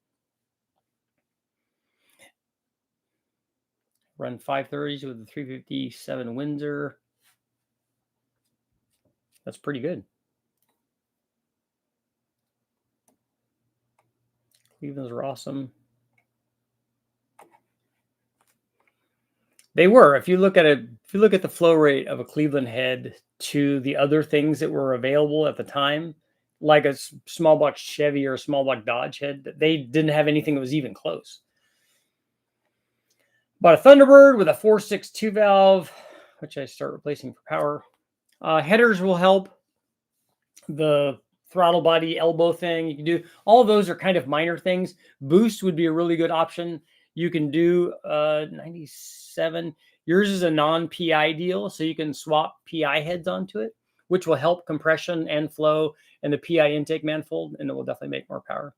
Run 530s with the 357 Windsor. That's pretty good. Cleveland's are awesome. They were. If you look at the flow rate of a Cleveland head to the other things that were available at the time, like a small block Chevy or a small block Dodge head, they didn't have anything that was even close. Bought a Thunderbird with a 4.62 valve, which I start replacing for power. Headers will help. The throttle body elbow thing you can do. All of those are kind of minor things. Boost would be a really good option. You can do 97. Yours is a non-PI deal, so you can swap PI heads onto it, which will help compression and flow and the PI intake manifold, and it will definitely make more power.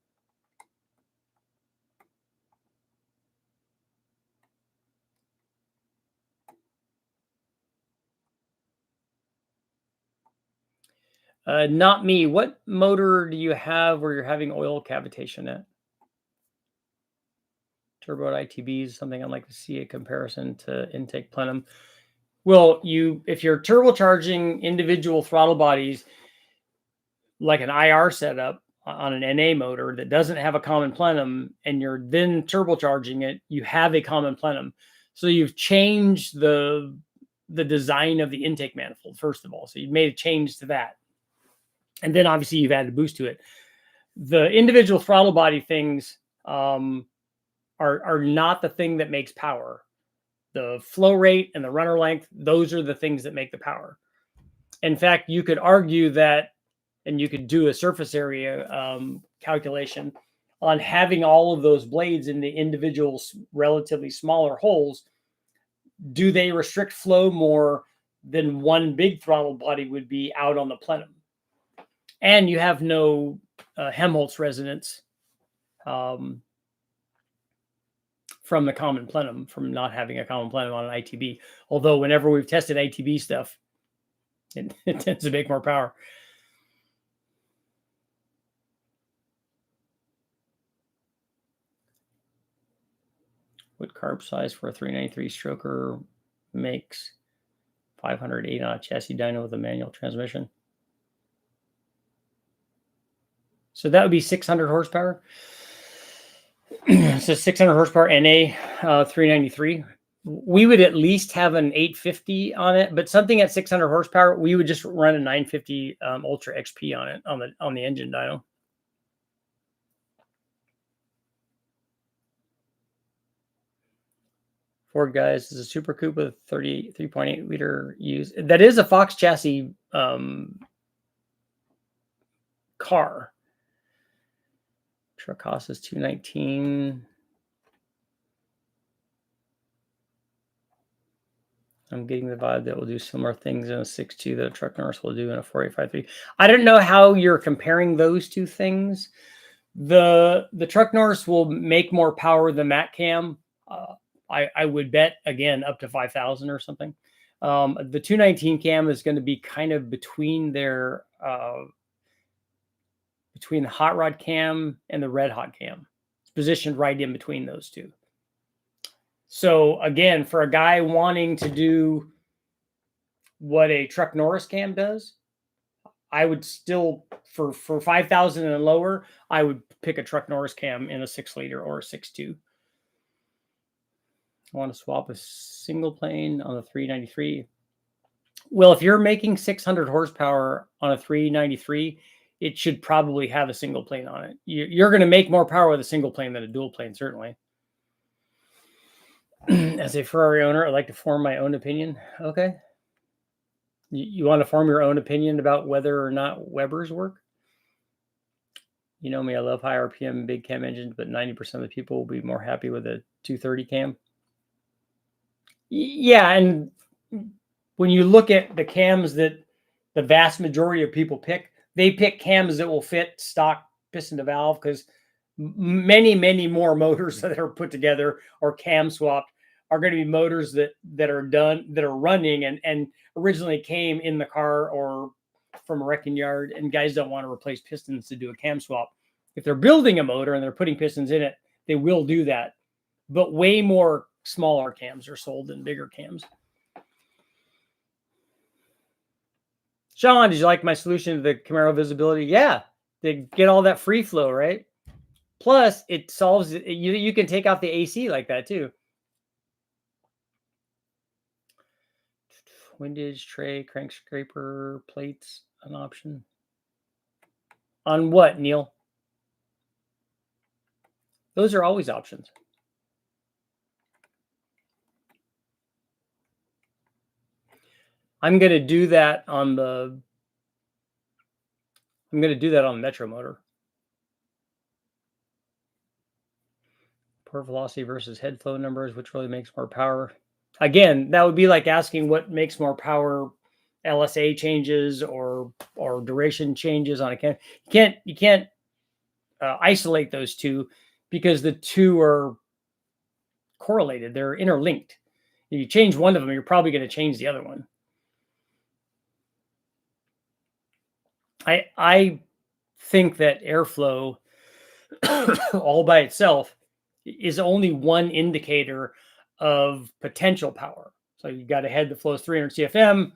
Not me. What motor do you have where you're having oil cavitation at? Turbo ITBs, something I'd like to see a comparison to intake plenum. Well, if you're turbocharging individual throttle bodies, like an IR setup on an NA motor that doesn't have a common plenum, and you're then turbocharging it, you have a common plenum. So you've changed the design of the intake manifold, first of all. So you've made a change to that. And then obviously you've added a boost to it. The individual throttle body things are not the thing that makes power. The flow rate and the runner length, those are the things that make the power. In fact, you could argue that, and you could do a surface area calculation on having all of those blades in the individual relatively smaller holes. Do they restrict flow more than one big throttle body would be out on the plenum? And you have no Helmholtz resonance from the common plenum, from not having a common plenum on an ITB. Although whenever we've tested ITB stuff, it tends to make more power. What carb size for a 393 stroker makes 508 on a chassis dyno with a manual transmission? So that would be 600 horsepower. So 600 horsepower NA 393. We would at least have an 850 on it, but something at 600 horsepower, we would just run a 950 Ultra XP on it on the engine dyno. Ford guys, is a Super Coupe with 3.8 liter use. That is a Fox chassis car. Truck cost is $219. I'm getting the vibe that we'll do similar things in a 6.2 that a truck nurse will do in a 4.853. I don't know how you're comparing those two things. The truck nurse will make more power than that cam. I would bet, again, up to 5,000 or something. The 219 cam is going to be kind of between their between the hot rod cam and the red hot cam. It's positioned right in between those two. So again, for a guy wanting to do what a Truck Norris cam does, I would still, for 5,000 and lower, I would pick a Truck Norris cam in a 6-liter or a 6.2. I want to swap a single plane on the 393. Well, if you're making 600 horsepower on a 393, it should probably have a single plane on it. You're going to make more power with a single plane than a dual plane, certainly. As a Ferrari owner, I like to form my own opinion. Okay. You want to form your own opinion about whether or not Webers work? You know me, I love high RPM, big cam engines, but 90% of the people will be more happy with a 230 cam. Yeah, and when you look at the cams that the vast majority of people pick, they pick cams that will fit stock piston to valve, because many more motors that are put together or cam swapped are going to be motors that are running and originally came in the car or from a wrecking yard, and guys don't want to replace pistons to do a cam swap. If they're building a motor and they're putting pistons in it, they will do that. But way more smaller cams are sold than bigger cams. Sean, did you like my solution to the Camaro visibility? Yeah, they get all that free flow, right? Plus, it solves it. You can take out the AC like that too. Windage, tray, crank scraper, plates, an option. On what, Neil? Those are always options. I'm going to do that on the Metro motor. Port velocity versus head flow numbers, which really makes more power. Again, that would be like asking what makes more power, LSA changes or duration changes on a cam. You can't isolate those two because the two are correlated. They're interlinked. If you change one of them, you're probably going to change the other one. I think that airflow all by itself is only one indicator of potential power. So you got a head that flows 300 CFM.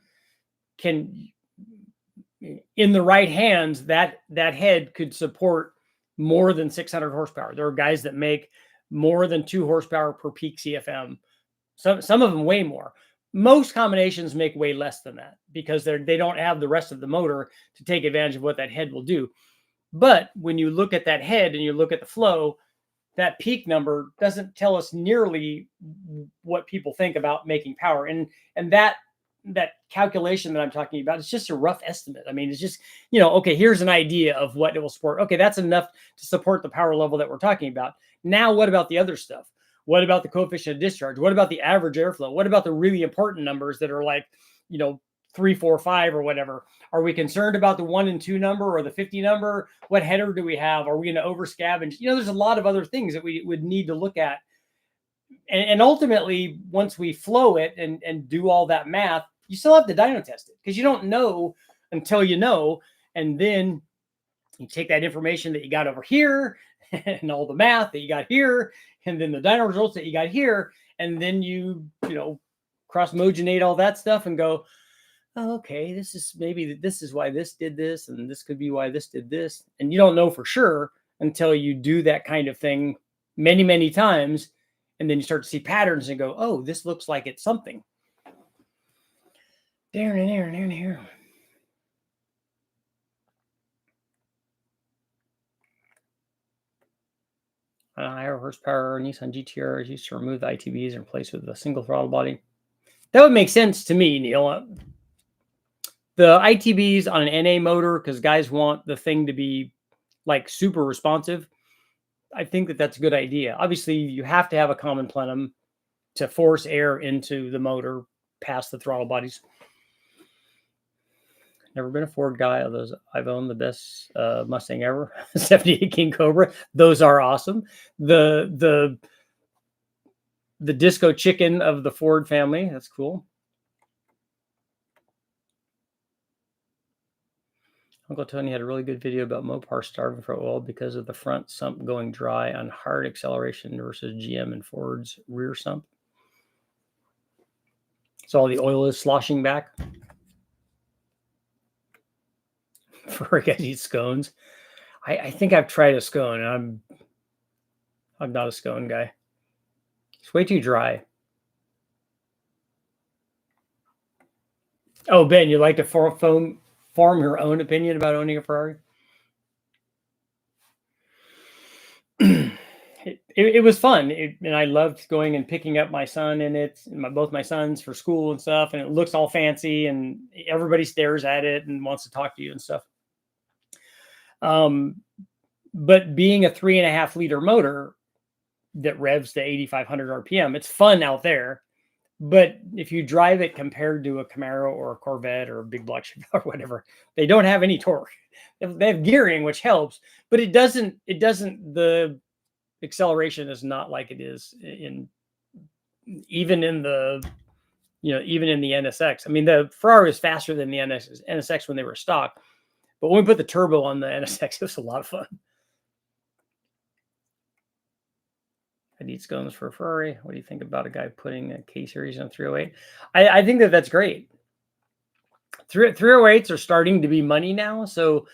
In the right hands, that head could support more than 600 horsepower. There are guys that make more than 2 horsepower per peak CFM. Some of them way more. Most combinations make way less than that because they don't have the rest of the motor to take advantage of what that head will do. But when you look at that head and you look at the flow, that peak number doesn't tell us nearly what people think about making power. And that calculation that I'm talking about is just a rough estimate. I mean, it's just, okay, here's an idea of what it will support. Okay, that's enough to support the power level that we're talking about. Now, what about the other stuff? What about the coefficient of discharge? What about the average airflow? What about the really important numbers that are like, 3, 4, 5 or whatever? Are we concerned about the 1 and 2 number or the 50 number? What header do we have? Are we going to over scavenge? There's a lot of other things that we would need to look at. And ultimately, once we flow it and do all that math, you still have to dyno test it because you don't know until you know. And then you take that information that you got over here and all the math that you got here, and then the dyno results that you got here, and then you cross-mogenate all that stuff and go, oh, okay, this is why this did this, and this could be why this did this. And you don't know for sure until you do that kind of thing many, many times, and then you start to see patterns and go, oh, this looks like it's something. There and there and there and here. Higher horsepower Nissan GTR is used to remove the ITBs and replace with a single throttle body. That would make sense to me, Neil. The ITBs on an NA motor, because guys want the thing to be like super responsive. I think that's a good idea. Obviously, you have to have a common plenum to force air into the motor past the throttle bodies. Never been a Ford guy. Although I've owned the best Mustang ever, 78 King Cobra. Those are awesome. The disco chicken of the Ford family. That's cool. Uncle Tony had a really good video about Mopar starving for oil because of the front sump going dry on hard acceleration versus GM and Ford's rear sump. So all the oil is sloshing back. For a guy who eats scones. I think I've tried a scone, and I'm not a scone guy. It's way too dry. Oh, Ben, you'd like to form your own opinion about owning a Ferrari? It was fun, and I loved going and picking up my son in it, both my sons for school and stuff, and it looks all fancy, and everybody stares at it and wants to talk to you and stuff. But being a 3.5 liter motor that revs to 8,500 RPM, it's fun out there. But if you drive it compared to a Camaro or a Corvette or a big block or whatever, they don't have any torque. They have gearing, which helps, but it doesn't. The acceleration is not like it is in even in the, even in the NSX. I mean, the Ferrari was faster than the NSX when they were stock, but when we put the turbo on the NSX, it was a lot of fun. I need scones for a Ferrari. What do you think about a guy putting a K series on 308? I think that that's great. 308s are starting to be money now, so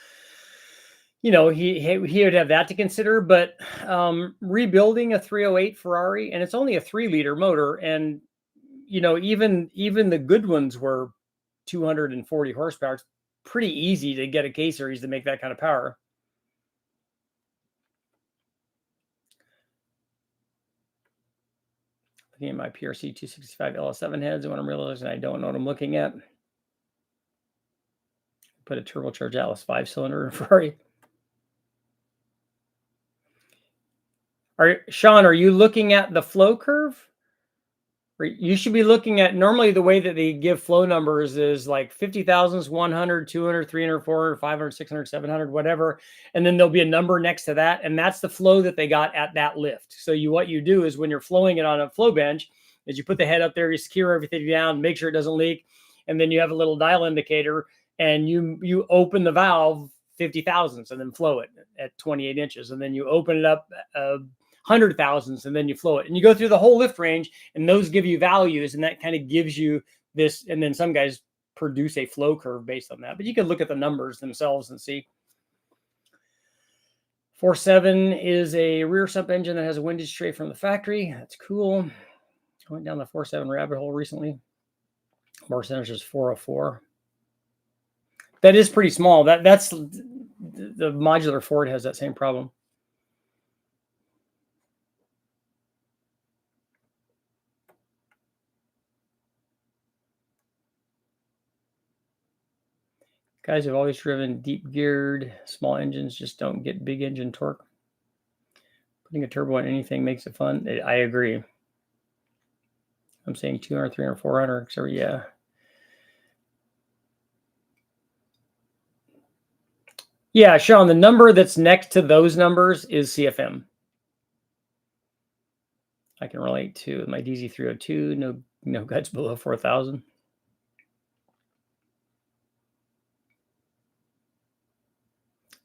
he would have that to consider. But rebuilding a 308 Ferrari, and it's only a 3-liter motor, and even the good ones were 240 horsepower. It's pretty easy to get a K series to make that kind of power. Looking at my PRC 265 LS7 heads, and when I'm realizing I don't know what I'm looking at. Put a turbocharged Atlas 5-cylinder in a Ferrari. Sean, are you looking at the flow curve? You should be looking at, normally the way that they give flow numbers is like 50 thousandths, 100, 200, 300, 400, 500, 600, 700, whatever. And then there'll be a number next to that. And that's the flow that they got at that lift. So what you do is when you're flowing it on a flow bench is you put the head up there, you secure everything down, make sure it doesn't leak. And then you have a little dial indicator and you open the valve 50 thousandths and then flow it at 28 inches. And then you open it up 100 thousandths and then you flow it, and you go through the whole lift range, and those give you values, and that kind of gives you this. And then some guys produce a flow curve based on that, but you can look at the numbers themselves and see. 4.7 is a rear sump engine that has a windage tray from the factory. That's cool. I went down the 4.7 rabbit hole recently. Bar centers is 404. That is pretty small. That's the modular Ford has that same problem. Guys have always driven deep geared. Small engines just don't get big engine torque. Putting a turbo on anything makes it fun. I agree. I'm saying 200, 300, 400. So yeah. Yeah, Sean, the number that's next to those numbers is CFM. I can relate to my DZ302. No guts below 4,000.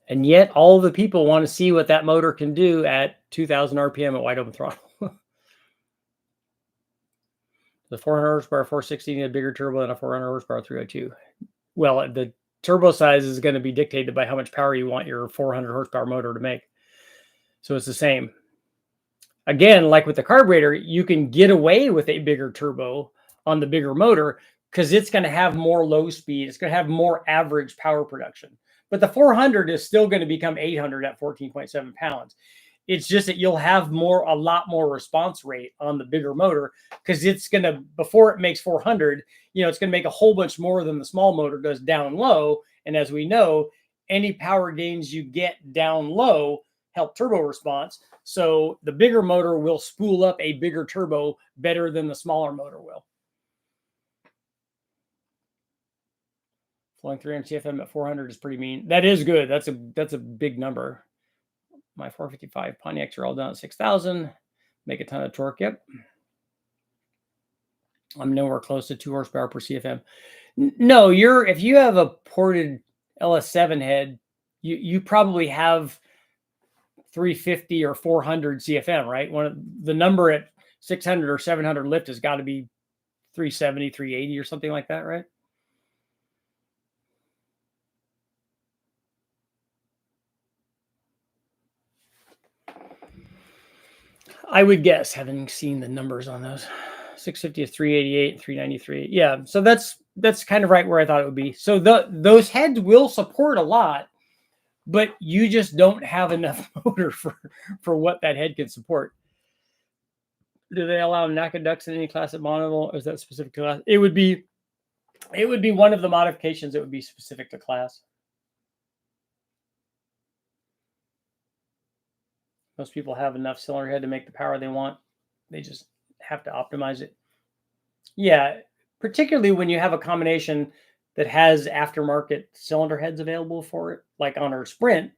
And yet all the people want to see what that motor can do at 2,000 RPM at wide open throttle. The 400 horsepower 460 need a bigger turbo than a 400 horsepower 302. Well, the turbo size is going to be dictated by how much power you want your 400 horsepower motor to make. So it's the same. Again, like with the carburetor, you can get away with a bigger turbo on the bigger motor because it's going to have more low speed. It's going to have more average power production. But the 400 is still going to become 800 at 14.7 pounds. It's just that you'll have a lot more response rate on the bigger motor because it's going to, before it makes 400, it's going to make a whole bunch more than the small motor does down low. And as we know, any power gains you get down low help turbo response. So the bigger motor will spool up a bigger turbo better than the smaller motor will. Flowing 300 CFM at 400 is pretty mean. That is good. That's a big number. My 455 Pontiacs are all done at 6,000. Make a ton of torque. Yep. I'm nowhere close to 2 horsepower per CFM. No, if you have a ported LS7 head, you probably have 350 or 400 CFM, right? The number at 600 or 700 lift has got to be 370, 380 or something like that, right? I would guess, having seen the numbers on those. 650 is 388, 393. Yeah, so that's kind of right where I thought it would be. So those heads will support a lot, but you just don't have enough motor for what that head can support. Do they allow NACA ducts in any class at Bonneville? Or is that specific to class? It would be one of the modifications that would be specific to class. Most people have enough cylinder head to make the power they want. They just have to optimize it. Yeah, particularly when you have a combination that has aftermarket cylinder heads available for it, like on our Sprint,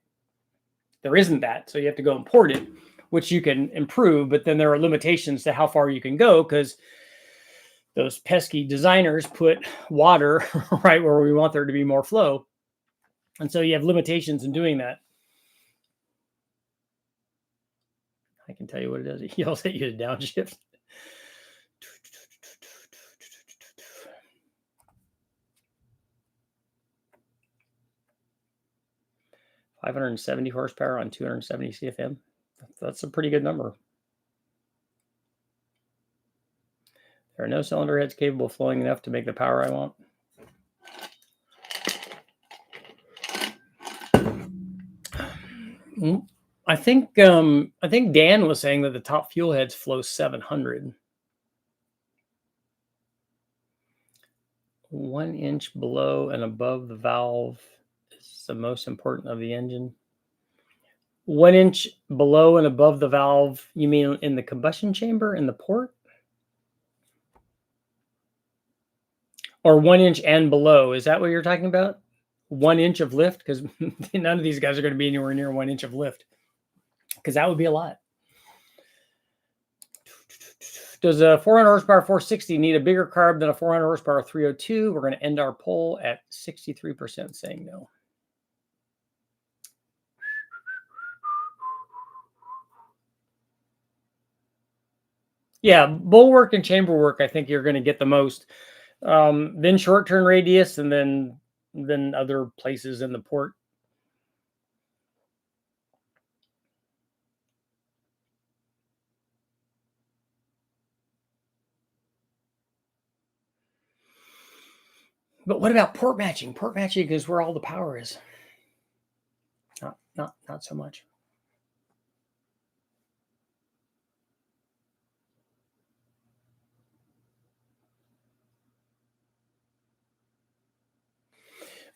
there isn't that. So you have to go import it. which you can improve, but then there are limitations to how far you can go because those pesky designers put water right where we want there to be more flow. And so you have limitations in doing that. I can tell you what it does. It yells at you to downshift. $570 horsepower on 270 CFM. That's a pretty good number. There are no cylinder heads capable of flowing enough to make the power I want. I think Dan was saying that the top fuel heads flow 700. 1 inch below and above the valve is the most important of the engine. 1 inch below and above the valve, you mean in the combustion chamber, in the port? Or 1 inch and below, is that what you're talking about? 1 inch of lift? Because none of these guys are going to be anywhere near 1 inch of lift. Because that would be a lot. Does a 400 horsepower 460 need a bigger carb than a 400 horsepower 302? We're going to end our poll at 63% saying no. Yeah, bulwark and chamber work, I think you're going to get the most. Then short turn radius, and then other places in the port. But what about port matching? Port matching is where all the power is. Not so much.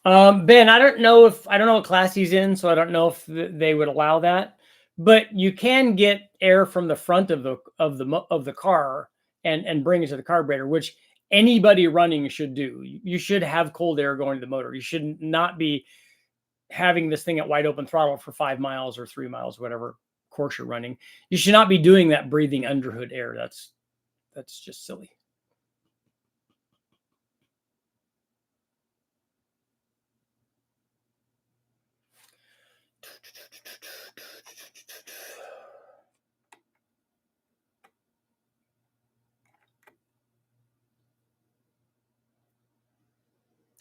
Ben, I don't know what class he's in, so I don't know if they would allow that. But you can get air from the front of the car and bring it to the carburetor, which anybody running should do. You should have cold air going to the motor. You should not be having this thing at wide open throttle for 5 miles or 3 miles, whatever course you're running. You should not be doing that, breathing underhood air. That's just silly.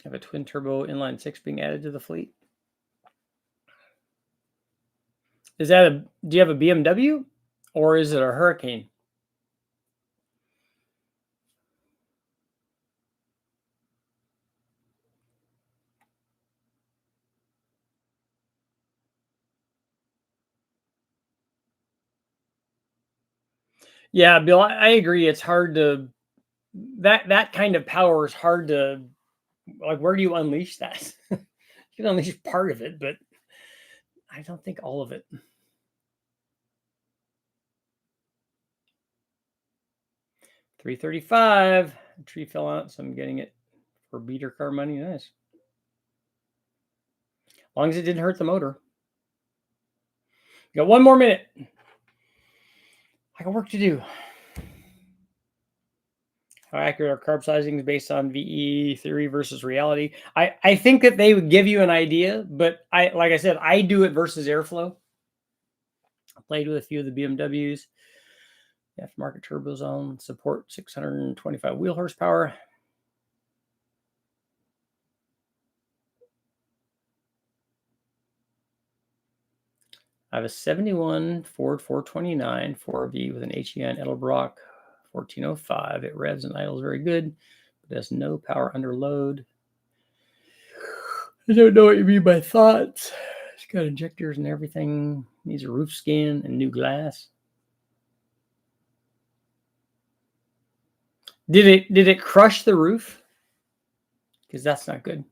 Have a twin turbo inline 6 being added to the fleet. Do you have a BMW or is it a Hurricane? Yeah, Bill, I agree. It's hard to that kind of power is hard to, like, where do you unleash that? You can unleash part of it, but I don't think all of it. $335. A tree fell out, so I'm getting it for beater car money. Nice. As long as it didn't hurt the motor. Got 1 more minute. I got work to do. How accurate are carb sizings based on VE theory versus reality? I think that they would give you an idea, but like I said, I do it versus airflow. I played with a few of the BMWs. Aftermarket turbo zone, support 625 wheel horsepower. I have a 71 Ford 429 4V with an HEN Edelbrock 1405. It revs and idles very good, but has no power under load. I don't know what you mean by thoughts. It's got injectors and everything. Needs a roof skin and new glass. Did it crush the roof? Because that's not good.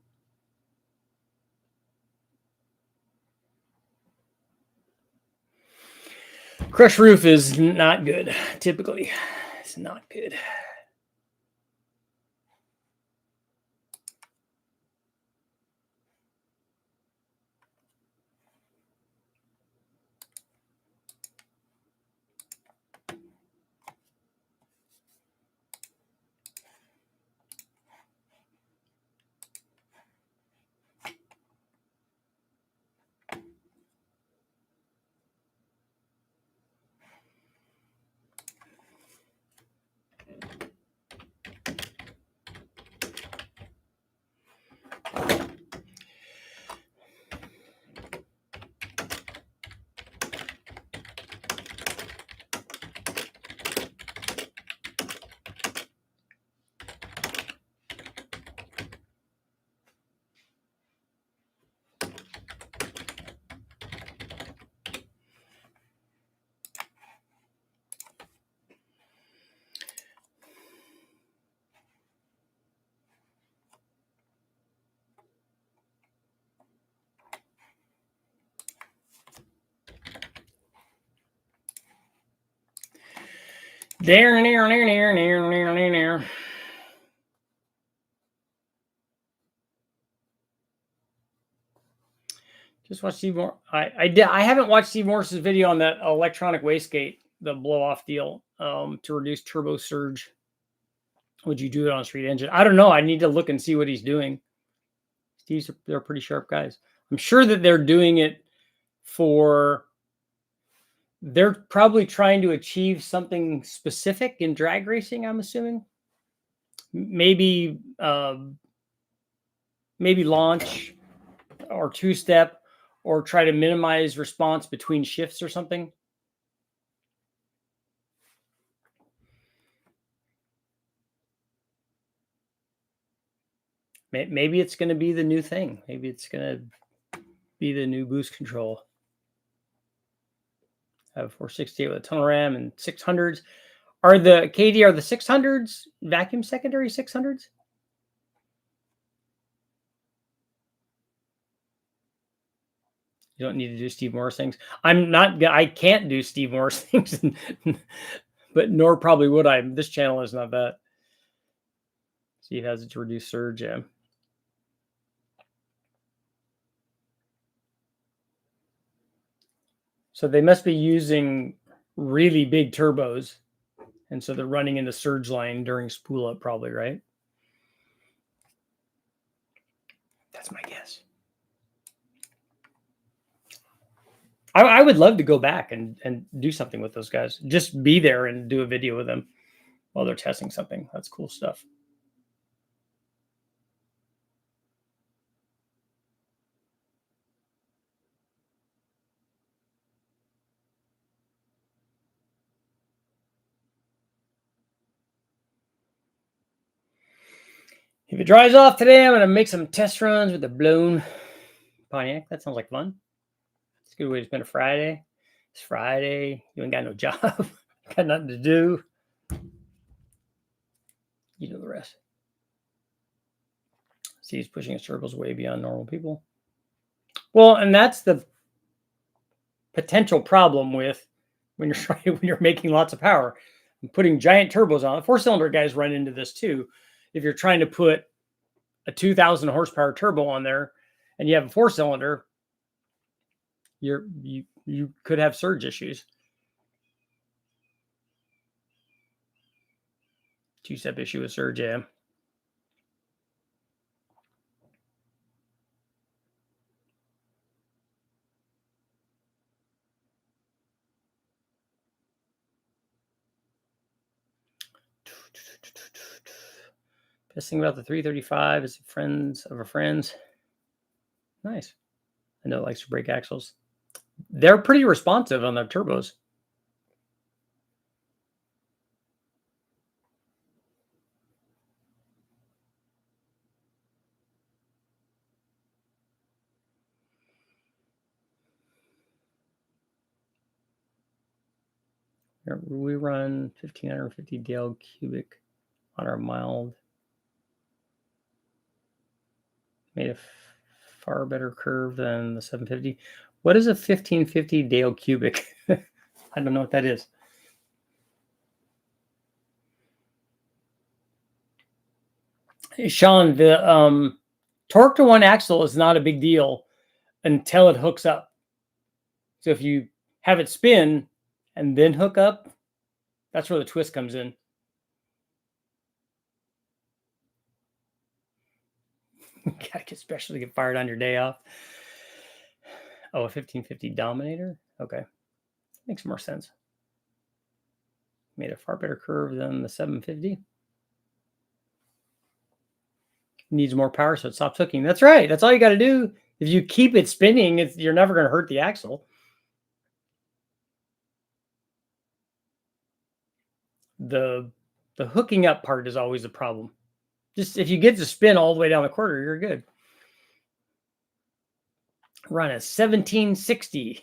Crushed roof is not good, typically. It's not good. Just watch Steve Morris. I haven't watched Steve Morris's video on that electronic wastegate, the blow off deal, to reduce turbo surge. Would you do it on a street engine? I don't know. I need to look and see what he's doing. They're pretty sharp guys. I'm sure that they're doing it for, they're probably trying to achieve something specific in drag racing, I'm assuming. Maybe launch or two-step, or try to minimize response between shifts or something. Maybe it's going to be the new thing. Maybe it's going to be the new boost control. I have 468 with a tunnel ram and 600s. Are the 600s vacuum secondary 600s? You don't need to do Steve Morris things. I can't do Steve Morris things, but nor probably would I. This channel is not that. See, it has it to reduce surge. Yeah. So they must be using really big turbos. And so they're running in the surge line during spool up, probably, right? That's my guess. I would love to go back and do something with those guys. Just be there and do a video with them while they're testing something. That's cool stuff. If it dries off today, I'm going to make some test runs with the blown Pontiac. That sounds like fun. It's a good way to spend a Friday. It's Friday. You ain't got no job. Got nothing to do. You know the rest. See, he's pushing his turbos way beyond normal people. Well, and that's the potential problem with when you're making lots of power and putting giant turbos on. Four-cylinder guys run into this too. If you're trying to put a 2,000 horsepower turbo on there and you have a four-cylinder, you could have surge issues. Two-step issue with surge, yeah. Best thing about the 335 is friends of our friends. Nice. I know it likes to break axles. They're pretty responsive on their turbos. We run 1,550 Dale cubic on our mild. Made a far better curve than the 750. What is a 1,550 Dale cubic? I don't know what that is. Sean, the torque to one axle is not a big deal until it hooks up. So if you have it spin and then hook up, that's where the twist comes in. Gotta especially get fired on your day off. Oh, a 1550 Dominator? Okay. Makes more sense. Made a far better curve than the 750. Needs more power so it stops hooking. That's right. That's all you got to do. If you keep it spinning, you're never going to hurt the axle. The hooking up part is always a problem. Just if you get to spin all the way down the quarter, you're good. Run a 1760.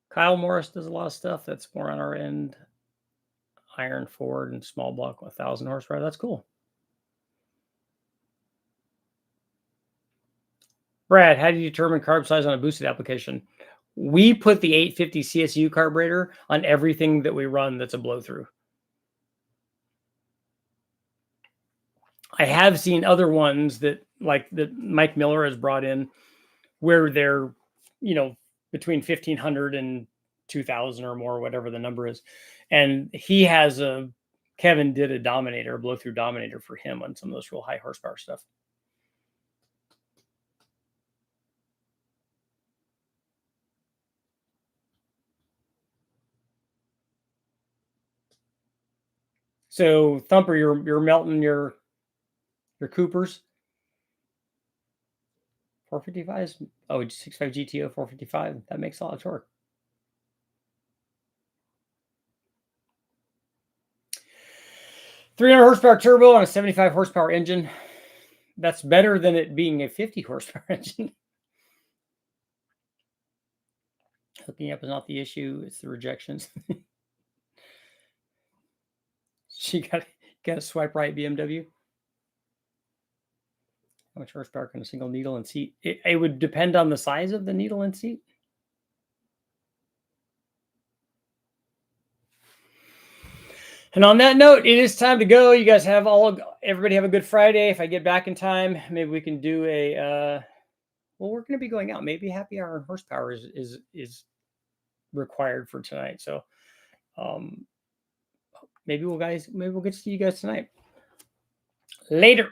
Kyle Morris does a lot of stuff that's more on our end. iron Ford and small block 1,000 horsepower. That's cool. Brad, how do you determine carb size on a boosted application? We put the 850 CSU carburetor on everything that we run that's a blow through. I have seen other ones that like that Mike Miller has brought in where they're, between 1,500 and 2,000 or more, whatever the number is. And Kevin did a Dominator, a blow through Dominator for him on some of those real high horsepower stuff. So Thumper, you're melting your Coopers. 455s. Oh, 65 GTO 455. That makes a lot of torque. .300 horsepower turbo on a 75 horsepower engine. That's better than it being a 50 horsepower engine. Hooking up is not the issue. It's the rejections. She got to swipe right, BMW. How much horsepower can a single needle and seat? It would depend on the size of the needle and seat. And on that note, it is time to go. You guys everybody have a good Friday. If I get back in time, maybe we can do we're going to be going out. Maybe happy hour and horsepower is required for tonight. So maybe we'll get to see you guys tonight. Later.